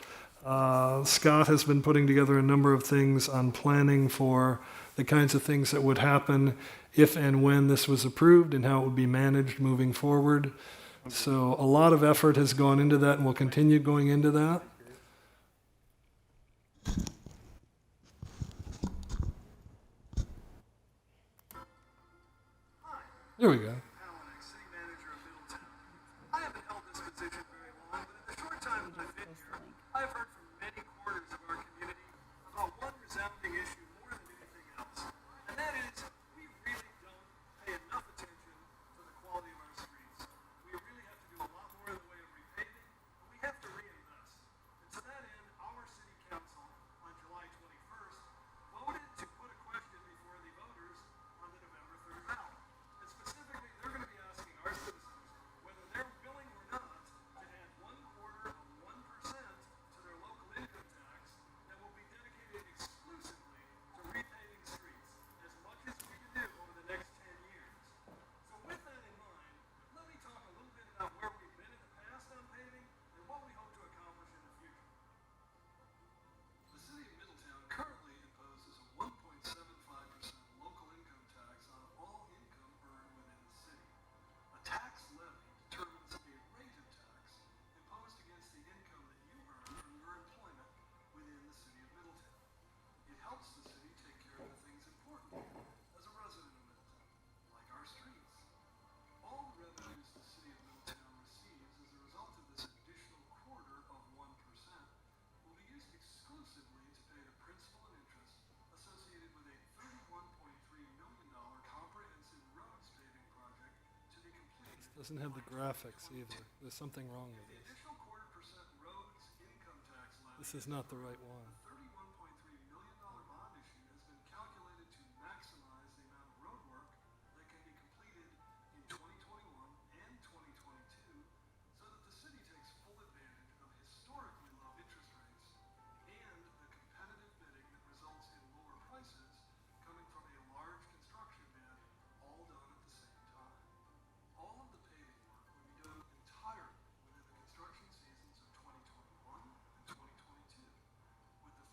Scott has been putting together a number of things on planning for the kinds of things that would happen if and when this was approved and how it would be managed moving forward. So a lot of effort has gone into that and will continue going into that. There we go. I've heard from many quarters of our community about one resounding issue more than anything else, and that is we really don't pay enough attention to the quality of our streets. We really have to do a lot more in the way of repaving, and we have to reinvest. And to that end, our city council on July 21st voted to put a question before the voters on the November 3rd ballot. And specifically, they're going to be asking our citizens whether they're willing or not to add 1/4 of 1% to their local income tax that will be dedicated exclusively to repaving streets, as much as we can do over the next 10 years. So with that in mind, let me talk a little bit about where we've been in the past on paving and what we hope to accomplish in the future. The city of Middletown currently imposes a 1.75% local income tax on all income earned within the city. A tax levy determines a rate of tax imposed against the income that you earn from your employment within the city of Middletown. It helps the city take care of the things important to you as a resident of Middletown, like our streets. All the revenues the city of Middletown receives as a result of this additional 1/4 of 1% will be used exclusively to pay the principal and interest associated with a $31.3 million comprehensive roads paving project to be completed. Doesn't have the graphics either. There's something wrong with The this. additional 1/4% roads income tax levy. This is not the right one. $31.3 million bond issue has been calculated to maximize the amount of road work that can be completed in 2021 and 2022 so that the city takes full advantage of historically low interest rates and the competitive bidding that results in lower prices coming from a large construction bid all done at the same time. All of the paving work would be done entirely within the construction seasons of 2021 and 2022, with the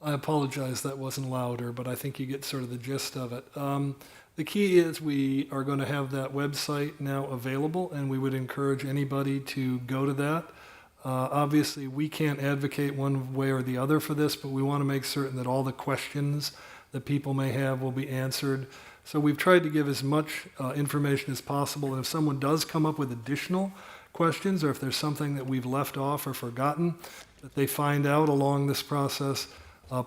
I apologize that wasn't louder, but I think you get sort of the gist of it. The key is we are going to have that website now available, and we would encourage anybody to go to that. Obviously, we can't advocate one way or the other for this, but we want to make certain that all the questions that people may have will be answered. So we've tried to give as much information as possible, and if someone does come up with additional questions, or if there's something that we've left off or forgotten that they find out along this process,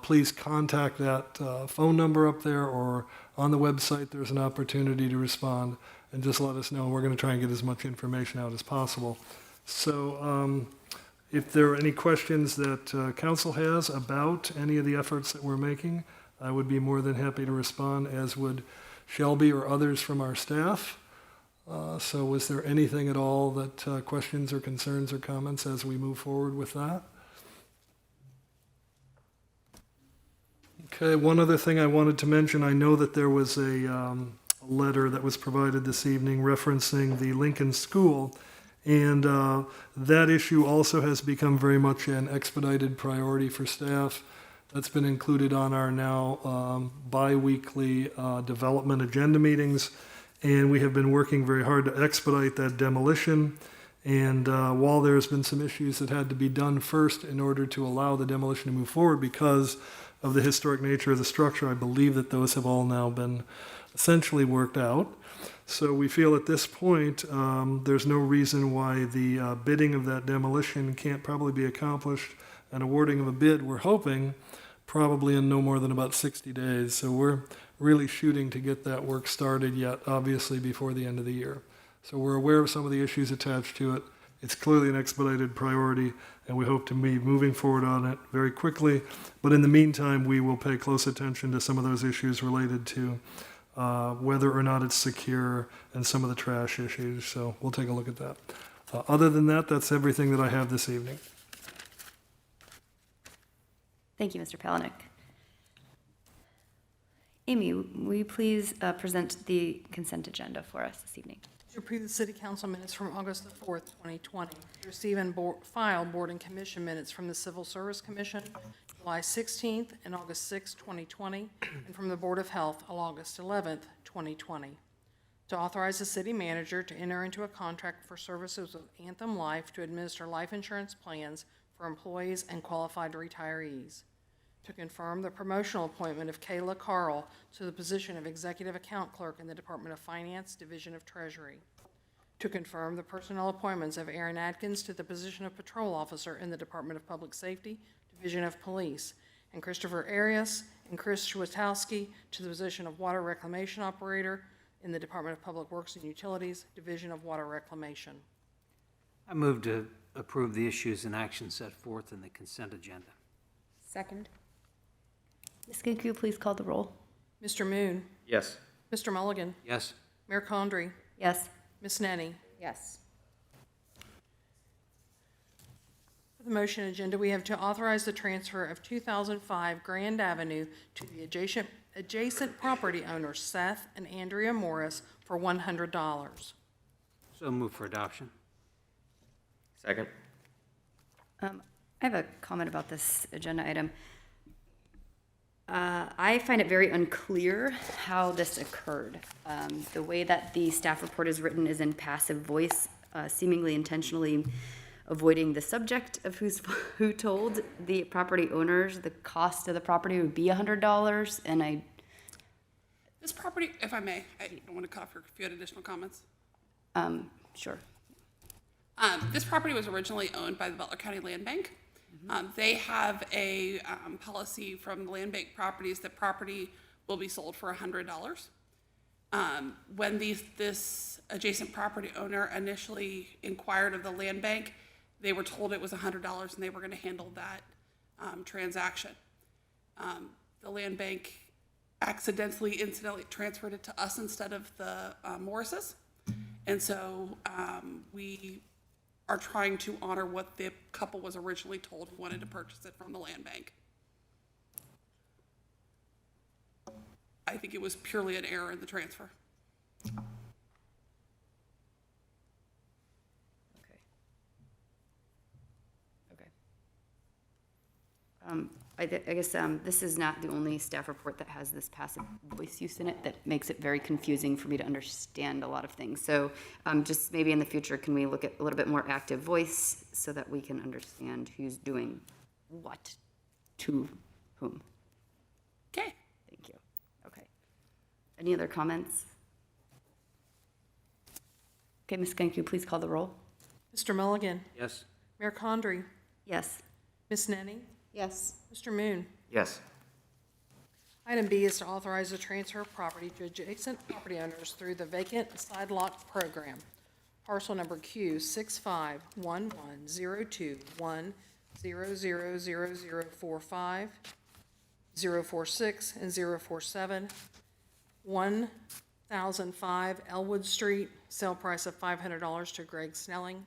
please contact that phone number up there, or on the website there's an opportunity to respond, and just let us know. We're going to try and get as much information out as possible. So if there are any questions that council has about any of the efforts that we're making, I would be more than happy to respond, as would Shelby or others from our staff. So was there anything at all that questions or concerns or comments as we move forward with that? Okay, one other thing I wanted to mention, I know that there was a letter that was provided this evening referencing the Lincoln School, and that issue also has become very much an expedited priority for staff. That's been included on our now bi-weekly development agenda meetings, and we have been working very hard to expedite that demolition. And while there's been some issues that had to be done first in order to allow the demolition to move forward because of the historic nature of the structure, I believe that those have all now been essentially worked out. So we feel at this point there's no reason why the bidding of that demolition can't probably be accomplished, and awarding of a bid, we're hoping, probably in no more than about 60 days. So we're really shooting to get that work started yet, obviously, before the end of the year. So we're aware of some of the issues attached to it. It's clearly an expedited priority, and we hope to be moving forward on it very quickly. But in the meantime, we will pay close attention to some of those issues related to whether or not it's secure and some of the trash issues. So we'll take a look at that. Other than that, that's everything that I have this evening. Thank you, Mr. Palahniuk. Amy, will you please present the consent agenda for us this evening? To approve the city council minutes from August the 4th, 2020. Receive and file board and commission minutes from the Civil Service Commission, July 16th and August 6th, 2020, and from the Board of Health on August 11th, 2020. To authorize the city manager to enter into a contract for services with Anthem Life to administer life insurance plans for employees and qualified retirees. To confirm the promotional appointment of Kayla Carl to the position of Executive Account Clerk in the Department of Finance, Division of Treasury. To confirm the personnel appointments of Aaron Adkins to the position of Patrol Officer in the Department of Public Safety, Division of Police, and Christopher Arias and Chris Schwatowski to the position of Water Reclamation Operator in the Department of Public Works and Utilities, Division of Water Reclamation. I move to approve the issues and actions set forth in the consent agenda. Second. Ms. Kinkuyu, please call the roll. Mr. Moon. Yes. Mr. Mulligan. Yes. Mayor Condrey. Yes. Ms. Nenny. Yes. For the motion agenda, we have to authorize the transfer of 2005 Grand Avenue to the adjacent property owners, Seth and Andrea Morris, for $100. So move for adoption. Second. I have a comment about this agenda item. I find it very unclear how this occurred. The way that the staff report is written is in passive voice, seemingly intentionally avoiding the subject of who told the property owners the cost of the property would be $100, and This property, if I may, I don't want to cut off if you had additional comments. Sure. This property was originally owned by the Butler County Land Bank. They have a policy from the Land Bank properties that property will be sold for $100. When this adjacent property owner initially inquired of the Land Bank, they were told it was $100 and they were going to handle that transaction. The Land Bank incidentally transferred it to us instead of the Morrises. And so we are trying to honor what the couple was originally told who wanted to purchase it from the Land Bank. I think it was purely an error in the transfer. I guess this is not the only staff report that has this passive voice use in it. That makes it very confusing for me to understand a lot of things. So just maybe in the future, can we look at a little bit more active voice so that we can understand who's doing what to whom? Okay. Thank you. Okay. Any other comments? Okay, Ms. Genku, please call the roll. Mr. Mulligan, Yes. Mayor Condrey, Yes. Ms. Nenny, Yes. Mr. Moon. Yes. Item B is to authorize the transfer of property to adjacent property owners through the vacant side lot program. Parcel number Q 65110210000045, 046, and 047, 1005 Elwood Street, sale price of $500 to Greg Snelling.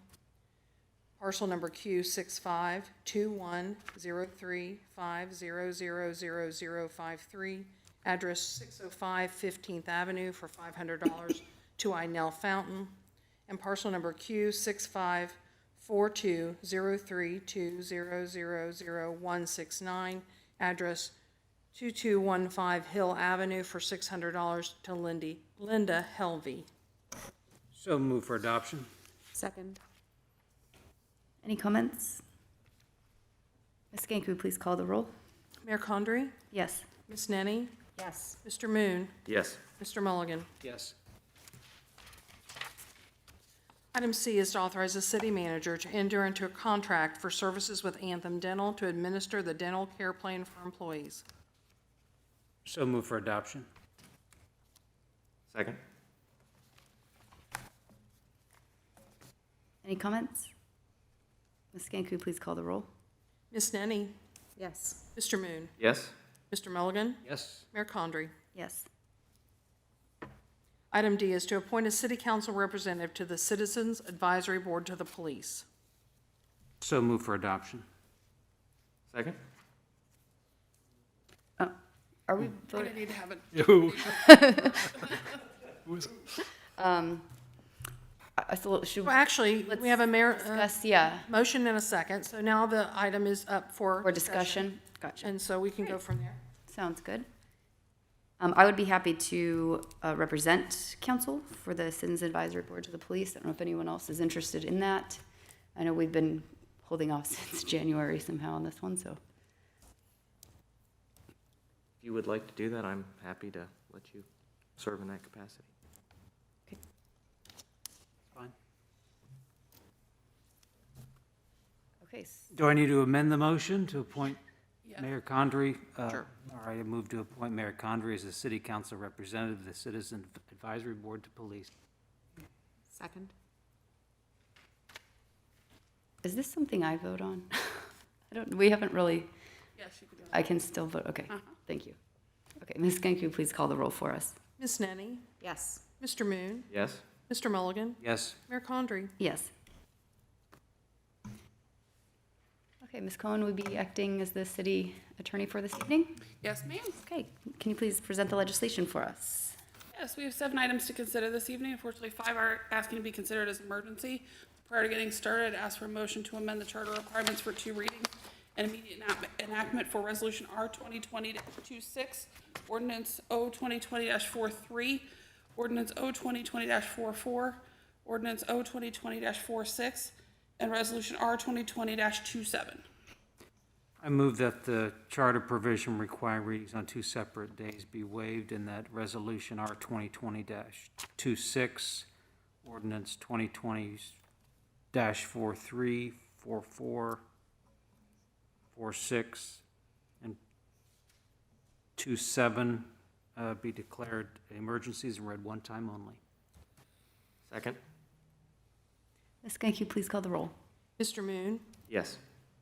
Parcel number Q 65210350000053, address 605 15th Avenue for $500 to Inell Fountain. And parcel number Q 65420320000169, address 2215 Hill Avenue for $600 to Linda Helvey. So move for adoption. Second. Any comments? Ms. Genku, please call the roll. Mayor Condrey, Yes. Ms. Nenny, Yes. Mr. Moon, Yes. Mr. Mulligan. Yes. Item C is to authorize the city manager to enter into a contract for services with Anthem Dental to administer the dental care plan for employees. So move for adoption. Second. Any comments? Ms. Genku, please call the roll. Ms. Nenny, Yes. Mr. Moon, Yes. Mr. Mulligan, Yes. Mayor Condrey. Yes. Item D is to appoint a city council representative to the Citizens Advisory Board to the police. So move for adoption. Second. Are we I voting? need to have it. So should Well, actually, we have a mayor, discuss, yeah, motion and a second, so now the item is up for. for discussion? Gotcha. And so we can go from there. Sounds good. I would be happy to represent council for the Citizens Advisory Board to the police. I don't know if anyone else is interested in that. I know we've been holding off since January somehow on this one, so. If you would like to do that, I'm happy to let you serve in that capacity. Fine. Okay. Do I need to amend the motion to appoint Yeah. Mayor Condrey? Sure. All right, I move to appoint Mayor Condrey as the city council representative of the Citizen Advisory Board to Police. Second. Is this something I vote on? We haven't really, Yes, you can do it. I can still vote, okay, Uh-huh. thank you. Okay, Ms. Genku, please call the roll for us. Ms. Nenny, Yes. Mr. Moon, Yes. Mr. Mulligan, Yes. Mayor Condrey. Yes. Okay, Ms. Cohen would be acting as the city attorney for this evening. Yes, ma'am. Okay, can you please present the legislation for us? Yes, we have 7 items to consider this evening. Unfortunately, 5 are asking to be considered as emergency. Prior to getting started, ask for a motion to amend the charter requirements for 2 readings and immediate enactment for Resolution R 2020-26, Ordinance O 2020-43, Ordinance O 2020-44, Ordinance O 2020-46, and Resolution R 2020-27. I move that the charter provision requiring readings on 2 separate days be waived and that Resolution R 2020-26, Ordinance 2020-43, 44, 46, and 27 be declared emergencies and read one time only. Second. Ms. Genku, please call the roll. Mr. Moon, Yes.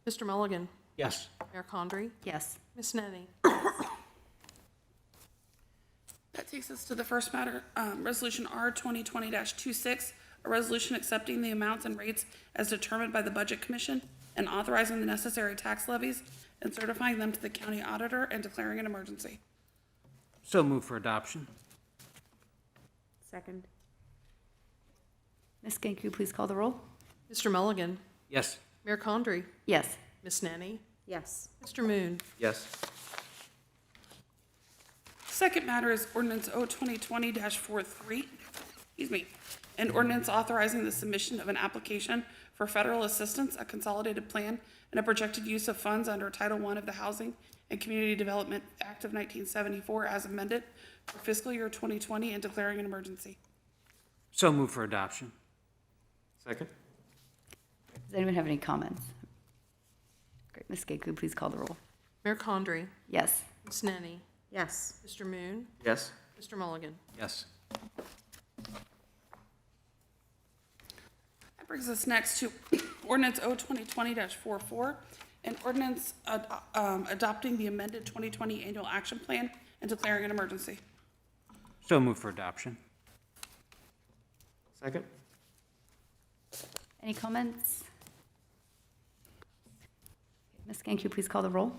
Mr. Mulligan, Yes. Mayor Condrey, Yes. Ms. Nenny. That takes us to the first matter, Resolution R 2020-26, a resolution accepting the amounts and rates as determined by the Budget Commission and authorizing the necessary tax levies and certifying them to the county auditor and declaring an emergency. So move for adoption. Second. Ms. Genku, please call the roll. Mr. Mulligan, Yes. Mayor Condrey, Yes. Ms. Nenny, Yes. Mr. Moon? Yes. Second matter is ordinance O 2020-43, excuse me, an ordinance authorizing the submission of an application for federal assistance, a consolidated plan, and a projected use of funds under Title I of the Housing and Community Development Act of 1974 as amended for fiscal year 2020 and declaring an emergency. So move for adoption. Second? Does anyone have any comments? Great, Ms. Gay, could you please call the roll? Mayor Condrey? Yes. Ms. Nenny? Yes. Mr. Moon? Yes. Mr. Mulligan? Yes. That brings us next to ordinance O 2020-44, an ordinance adopting the amended 2020 annual action plan and declaring an emergency. So move for adoption. Second? Any comments? Ms. Gang, could you please call the roll?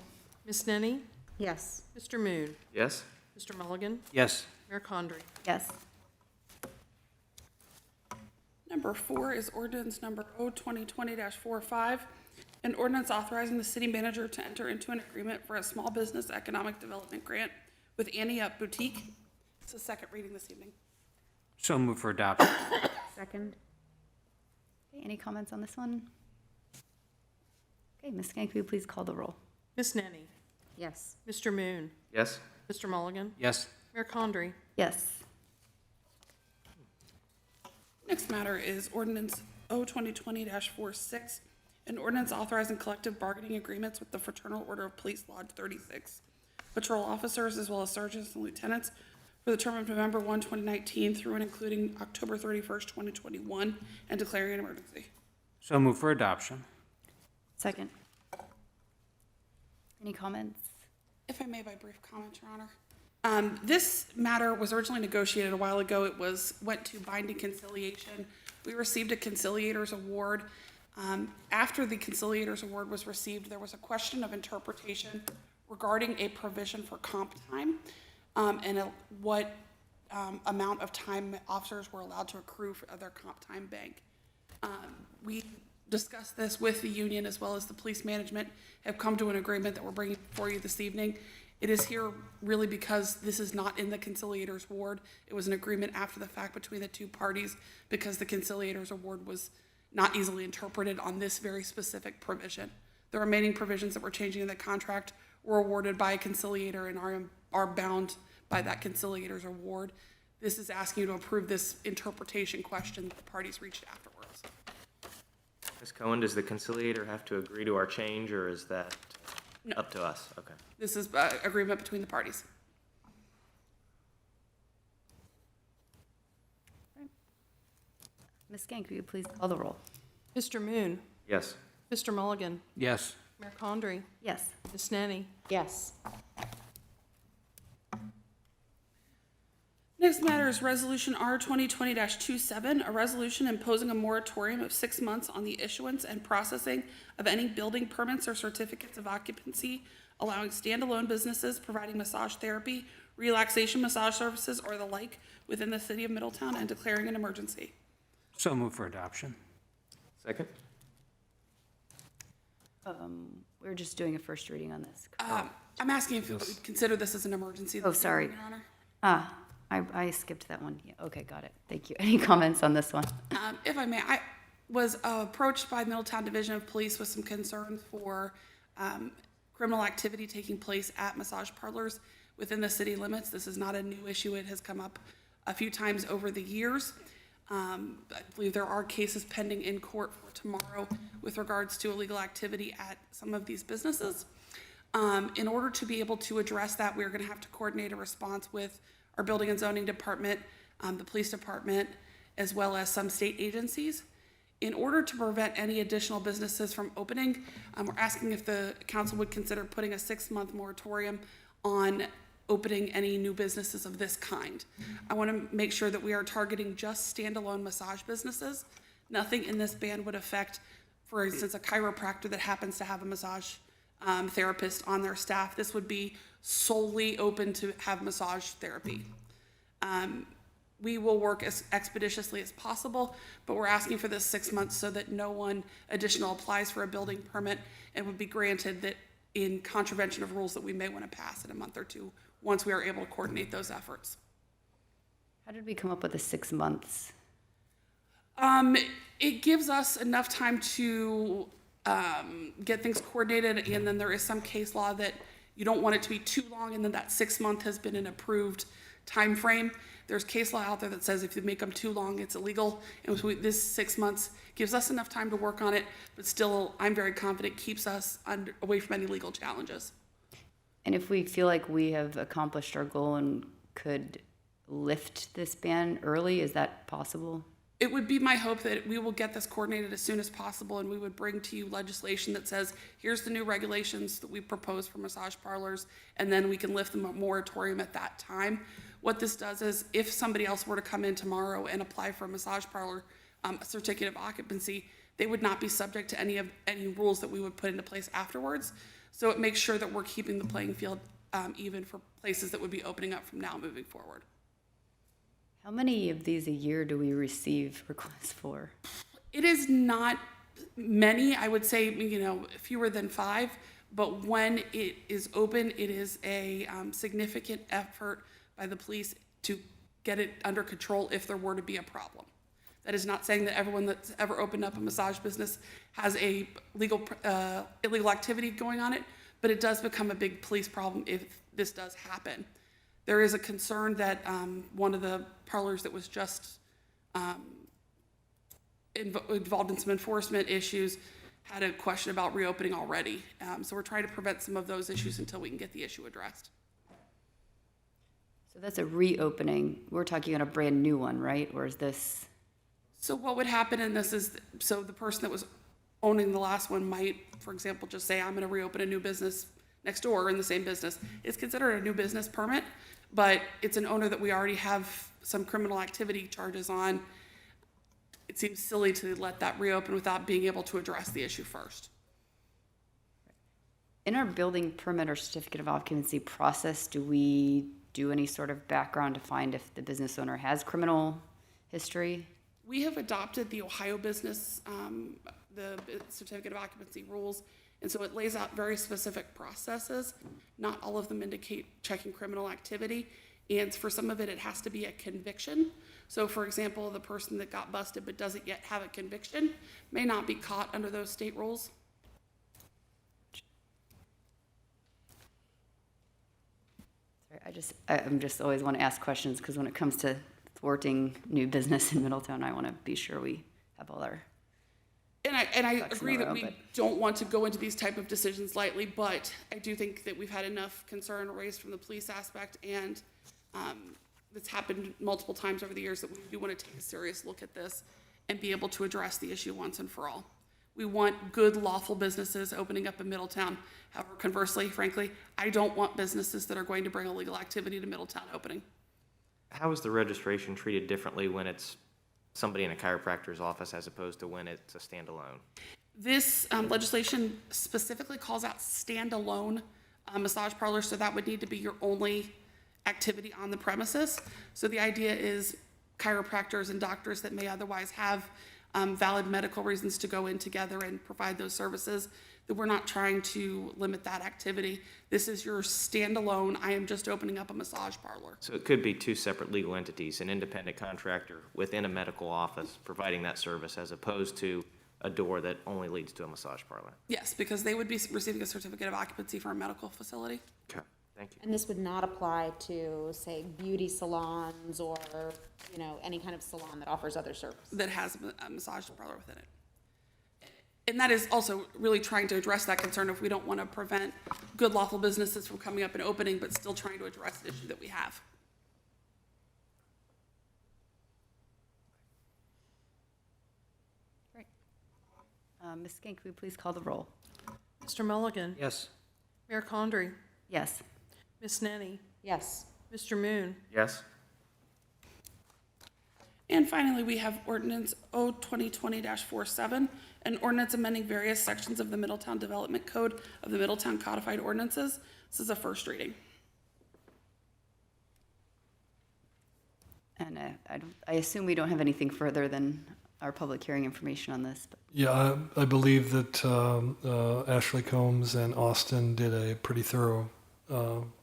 Ms. Nenny? Yes. Mr. Moon? Yes. Mr. Mulligan? Yes. Mayor Condrey? Yes. Number 4 is ordinance number O 2020-45, an ordinance authorizing the city manager to enter into an agreement for a small business economic development grant with Annie Up Boutique. It's the second reading this evening. So move for adoption. Second. Okay, any comments on this one? Okay, Ms. Gang, could you please call the roll? Ms. Nenny? Yes. Mr. Moon? Yes. Mr. Mulligan? Yes. Mayor Condrey? Yes. Next matter is ordinance O 2020-46, an ordinance authorizing collective bargaining agreements with the Fraternal Order of Police Lodge 36, patrol officers as well as sergeants and lieutenants for the term of November 1, 2019 through and including October 31st, 2021, and declaring an emergency. So move for adoption. Second. Any comments? If I may, by brief comment, Your Honor. This matter was originally negotiated a while ago. It went to binding conciliation. We received a conciliators award. After the conciliators award was received, there was a question of interpretation regarding a provision for comp time and what amount of time officers were allowed to accrue for their comp time bank. We discussed this with the union as well as the police management, have come to an agreement that we're bringing for you this evening. It is here really because this is not in the conciliators award. It was an agreement after the fact between the two parties because the conciliators award was not easily interpreted on this very specific provision. The remaining provisions that we're changing in the contract were awarded by a conciliator and are bound by that conciliators award. This is asking you to approve this interpretation question that the parties reached afterwards. Ms. Cohen, does the conciliator have to agree to our change, or is that up to us? Okay. This is agreement between the parties. Ms. Gang, could you please call the roll? Mr. Moon? Yes. Mr. Mulligan? Yes. Mayor Condrey? Yes. Ms. Nenny? Yes. Next matter is Resolution R 2020-27, a resolution imposing a moratorium of 6 months on the issuance and processing of any building permits or certificates of occupancy, allowing standalone businesses providing massage therapy, relaxation massage services, or the like within the city of Middletown and declaring an emergency. So move for adoption. Second? We're just doing a first reading on this. I'm asking if you would consider this as an emergency. Oh, sorry. Your Honor. I skipped that one. Yeah, okay, got it. Thank you. Any comments on this one? If I may, I was approached by Middletown Division of Police with some concerns for criminal activity taking place at massage parlors within the city limits. This is not a new issue. It has come up a few times over the years. I believe there are cases pending in court for tomorrow with regards to illegal activity at some of these businesses. In order to be able to address that, we're going to have to coordinate a response with our building and zoning department, the police department, as well as some state agencies. In order to prevent any additional businesses from opening, we're asking if the council would consider putting a 6-month moratorium on opening any new businesses of this kind. I want to make sure that we are targeting just standalone massage businesses. Nothing in this ban would affect, for instance, a chiropractor that happens to have a massage therapist on their staff. This would be solely open to have massage therapy. We will work as expeditiously as possible, but we're asking for this 6 months so that no one additional applies for a building permit and would be granted that in contravention of rules that we may want to pass in a month or two, once we are able to coordinate those efforts. How did we come up with the 6 months? It gives us enough time to get things coordinated, and then there is some case law that you don't want it to be too long, and then that 6 month has been an approved time frame. There's case law out there that says if you make them too long, it's illegal. And so this 6 months gives us enough time to work on it, but still, I'm very confident keeps us away from any legal challenges. And if we feel like we have accomplished our goal and could lift this ban early, is that possible? It would be my hope that we will get this coordinated as soon as possible, and we would bring to you legislation that says, here's the new regulations that we propose for massage parlors, and then we can lift the moratorium at that time. What this does is, if somebody else were to come in tomorrow and apply for a massage parlor certificate of occupancy, they would not be subject to any rules that we would put into place afterwards. So it makes sure that we're keeping the playing field even for places that would be opening up from now moving forward. How many of these a year do we receive requests for? It is not many, I would say, fewer than 5, but when it is open, it is a significant effort by the police to get it under control if there were to be a problem. That is not saying that everyone that's ever opened up a massage business has a illegal activity going on it, but it does become a big police problem if this does happen. There is a concern that one of the parlors that was just involved in some enforcement issues had a question about reopening already. So we're trying to prevent some of those issues until we can get the issue addressed. So that's a reopening. We're talking about a brand new one, right? Or is this? So what would happen in this is, so the person that was owning the last one might, for example, just say, I'm going to reopen a new business next door in the same business. It's considered a new business permit, but it's an owner that we already have some criminal activity charges on. It seems silly to let that reopen without being able to address the issue first. In our building permit or certificate of occupancy process, do we do any sort of background to find if the business owner has criminal history? We have adopted the Ohio business, the certificate of occupancy rules, and so it lays out very specific processes. Not all of them indicate checking criminal activity, and for some of it, it has to be a conviction. So for example, the person that got busted but doesn't yet have a conviction may not be caught under those state rules. Sorry, I'm just always want to ask questions because when it comes to thwarting new business in Middletown, I want to be sure we have all our. And I agree that we don't want to go into these type of decisions lightly, but I do think that we've had enough concern raised from the police aspect, and it's happened multiple times over the years, that we do want to take a serious look at this and be able to address the issue once and for all. We want good, lawful businesses opening up in Middletown. However, conversely, frankly, I don't want businesses that are going to bring illegal activity to Middletown opening. How is the registration treated differently when it's somebody in a chiropractor's office as opposed to when it's a standalone? This legislation specifically calls out standalone massage parlors, so that would need to be your only activity on the premises. So the idea is chiropractors and doctors that may otherwise have valid medical reasons to go in together and provide those services, that we're not trying to limit that activity. This is your standalone, I am just opening up a massage parlor. So it could be two separate legal entities, an independent contractor within a medical office providing that service as opposed to a door that only leads to a massage parlor. Yes, because they would be receiving a certificate of occupancy for a medical facility. Okay, thank you. And this would not apply to, say, beauty salons or, any kind of salon that offers other services? That has a massage parlor within it. And that is also really trying to address that concern if we don't want to prevent good lawful businesses from coming up and opening, but still trying to address the issue that we have. Great. Ms. Skink, will you please call the roll? Mr. Mulligan? Yes. Mayor Condrey? Yes. Ms. Nenny? Yes. Mr. Moon? Yes? And finally, we have ordinance O 2020-47, an ordinance amending various sections of the Middletown Development Code of the Middletown Codified Ordinances. This is a first reading. And I assume we don't have anything further than our public hearing information on this. But Yeah, I believe that Ashley Combs and Austin did a pretty thorough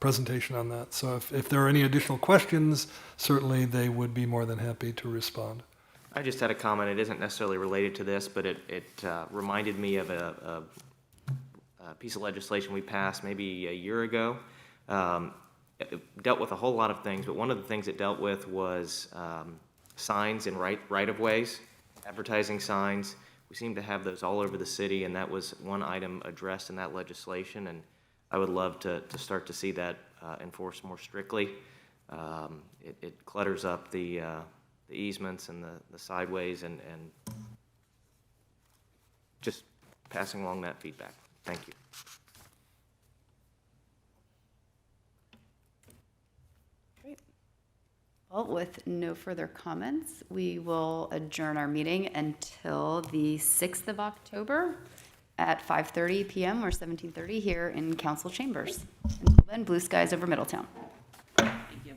presentation on that. So if there are any additional questions, certainly they would be more than happy to respond. I just had a comment. It isn't necessarily related to this, but it reminded me of a piece of legislation we passed maybe a year ago. It dealt with a whole lot of things, but one of the things it dealt with was signs in right-of-ways, advertising signs. We seem to have those all over the city, and that was one item addressed in that legislation, and I would love to start to see that enforced more strictly. It clutters up the easements and the sideways, and just passing along that feedback. Thank you. great. Well, with no further comments, we will adjourn our meeting until the 6th of October at 5:30 p.m. or 17:30 here in council chambers. Until then, blue skies over Middletown. Thank you.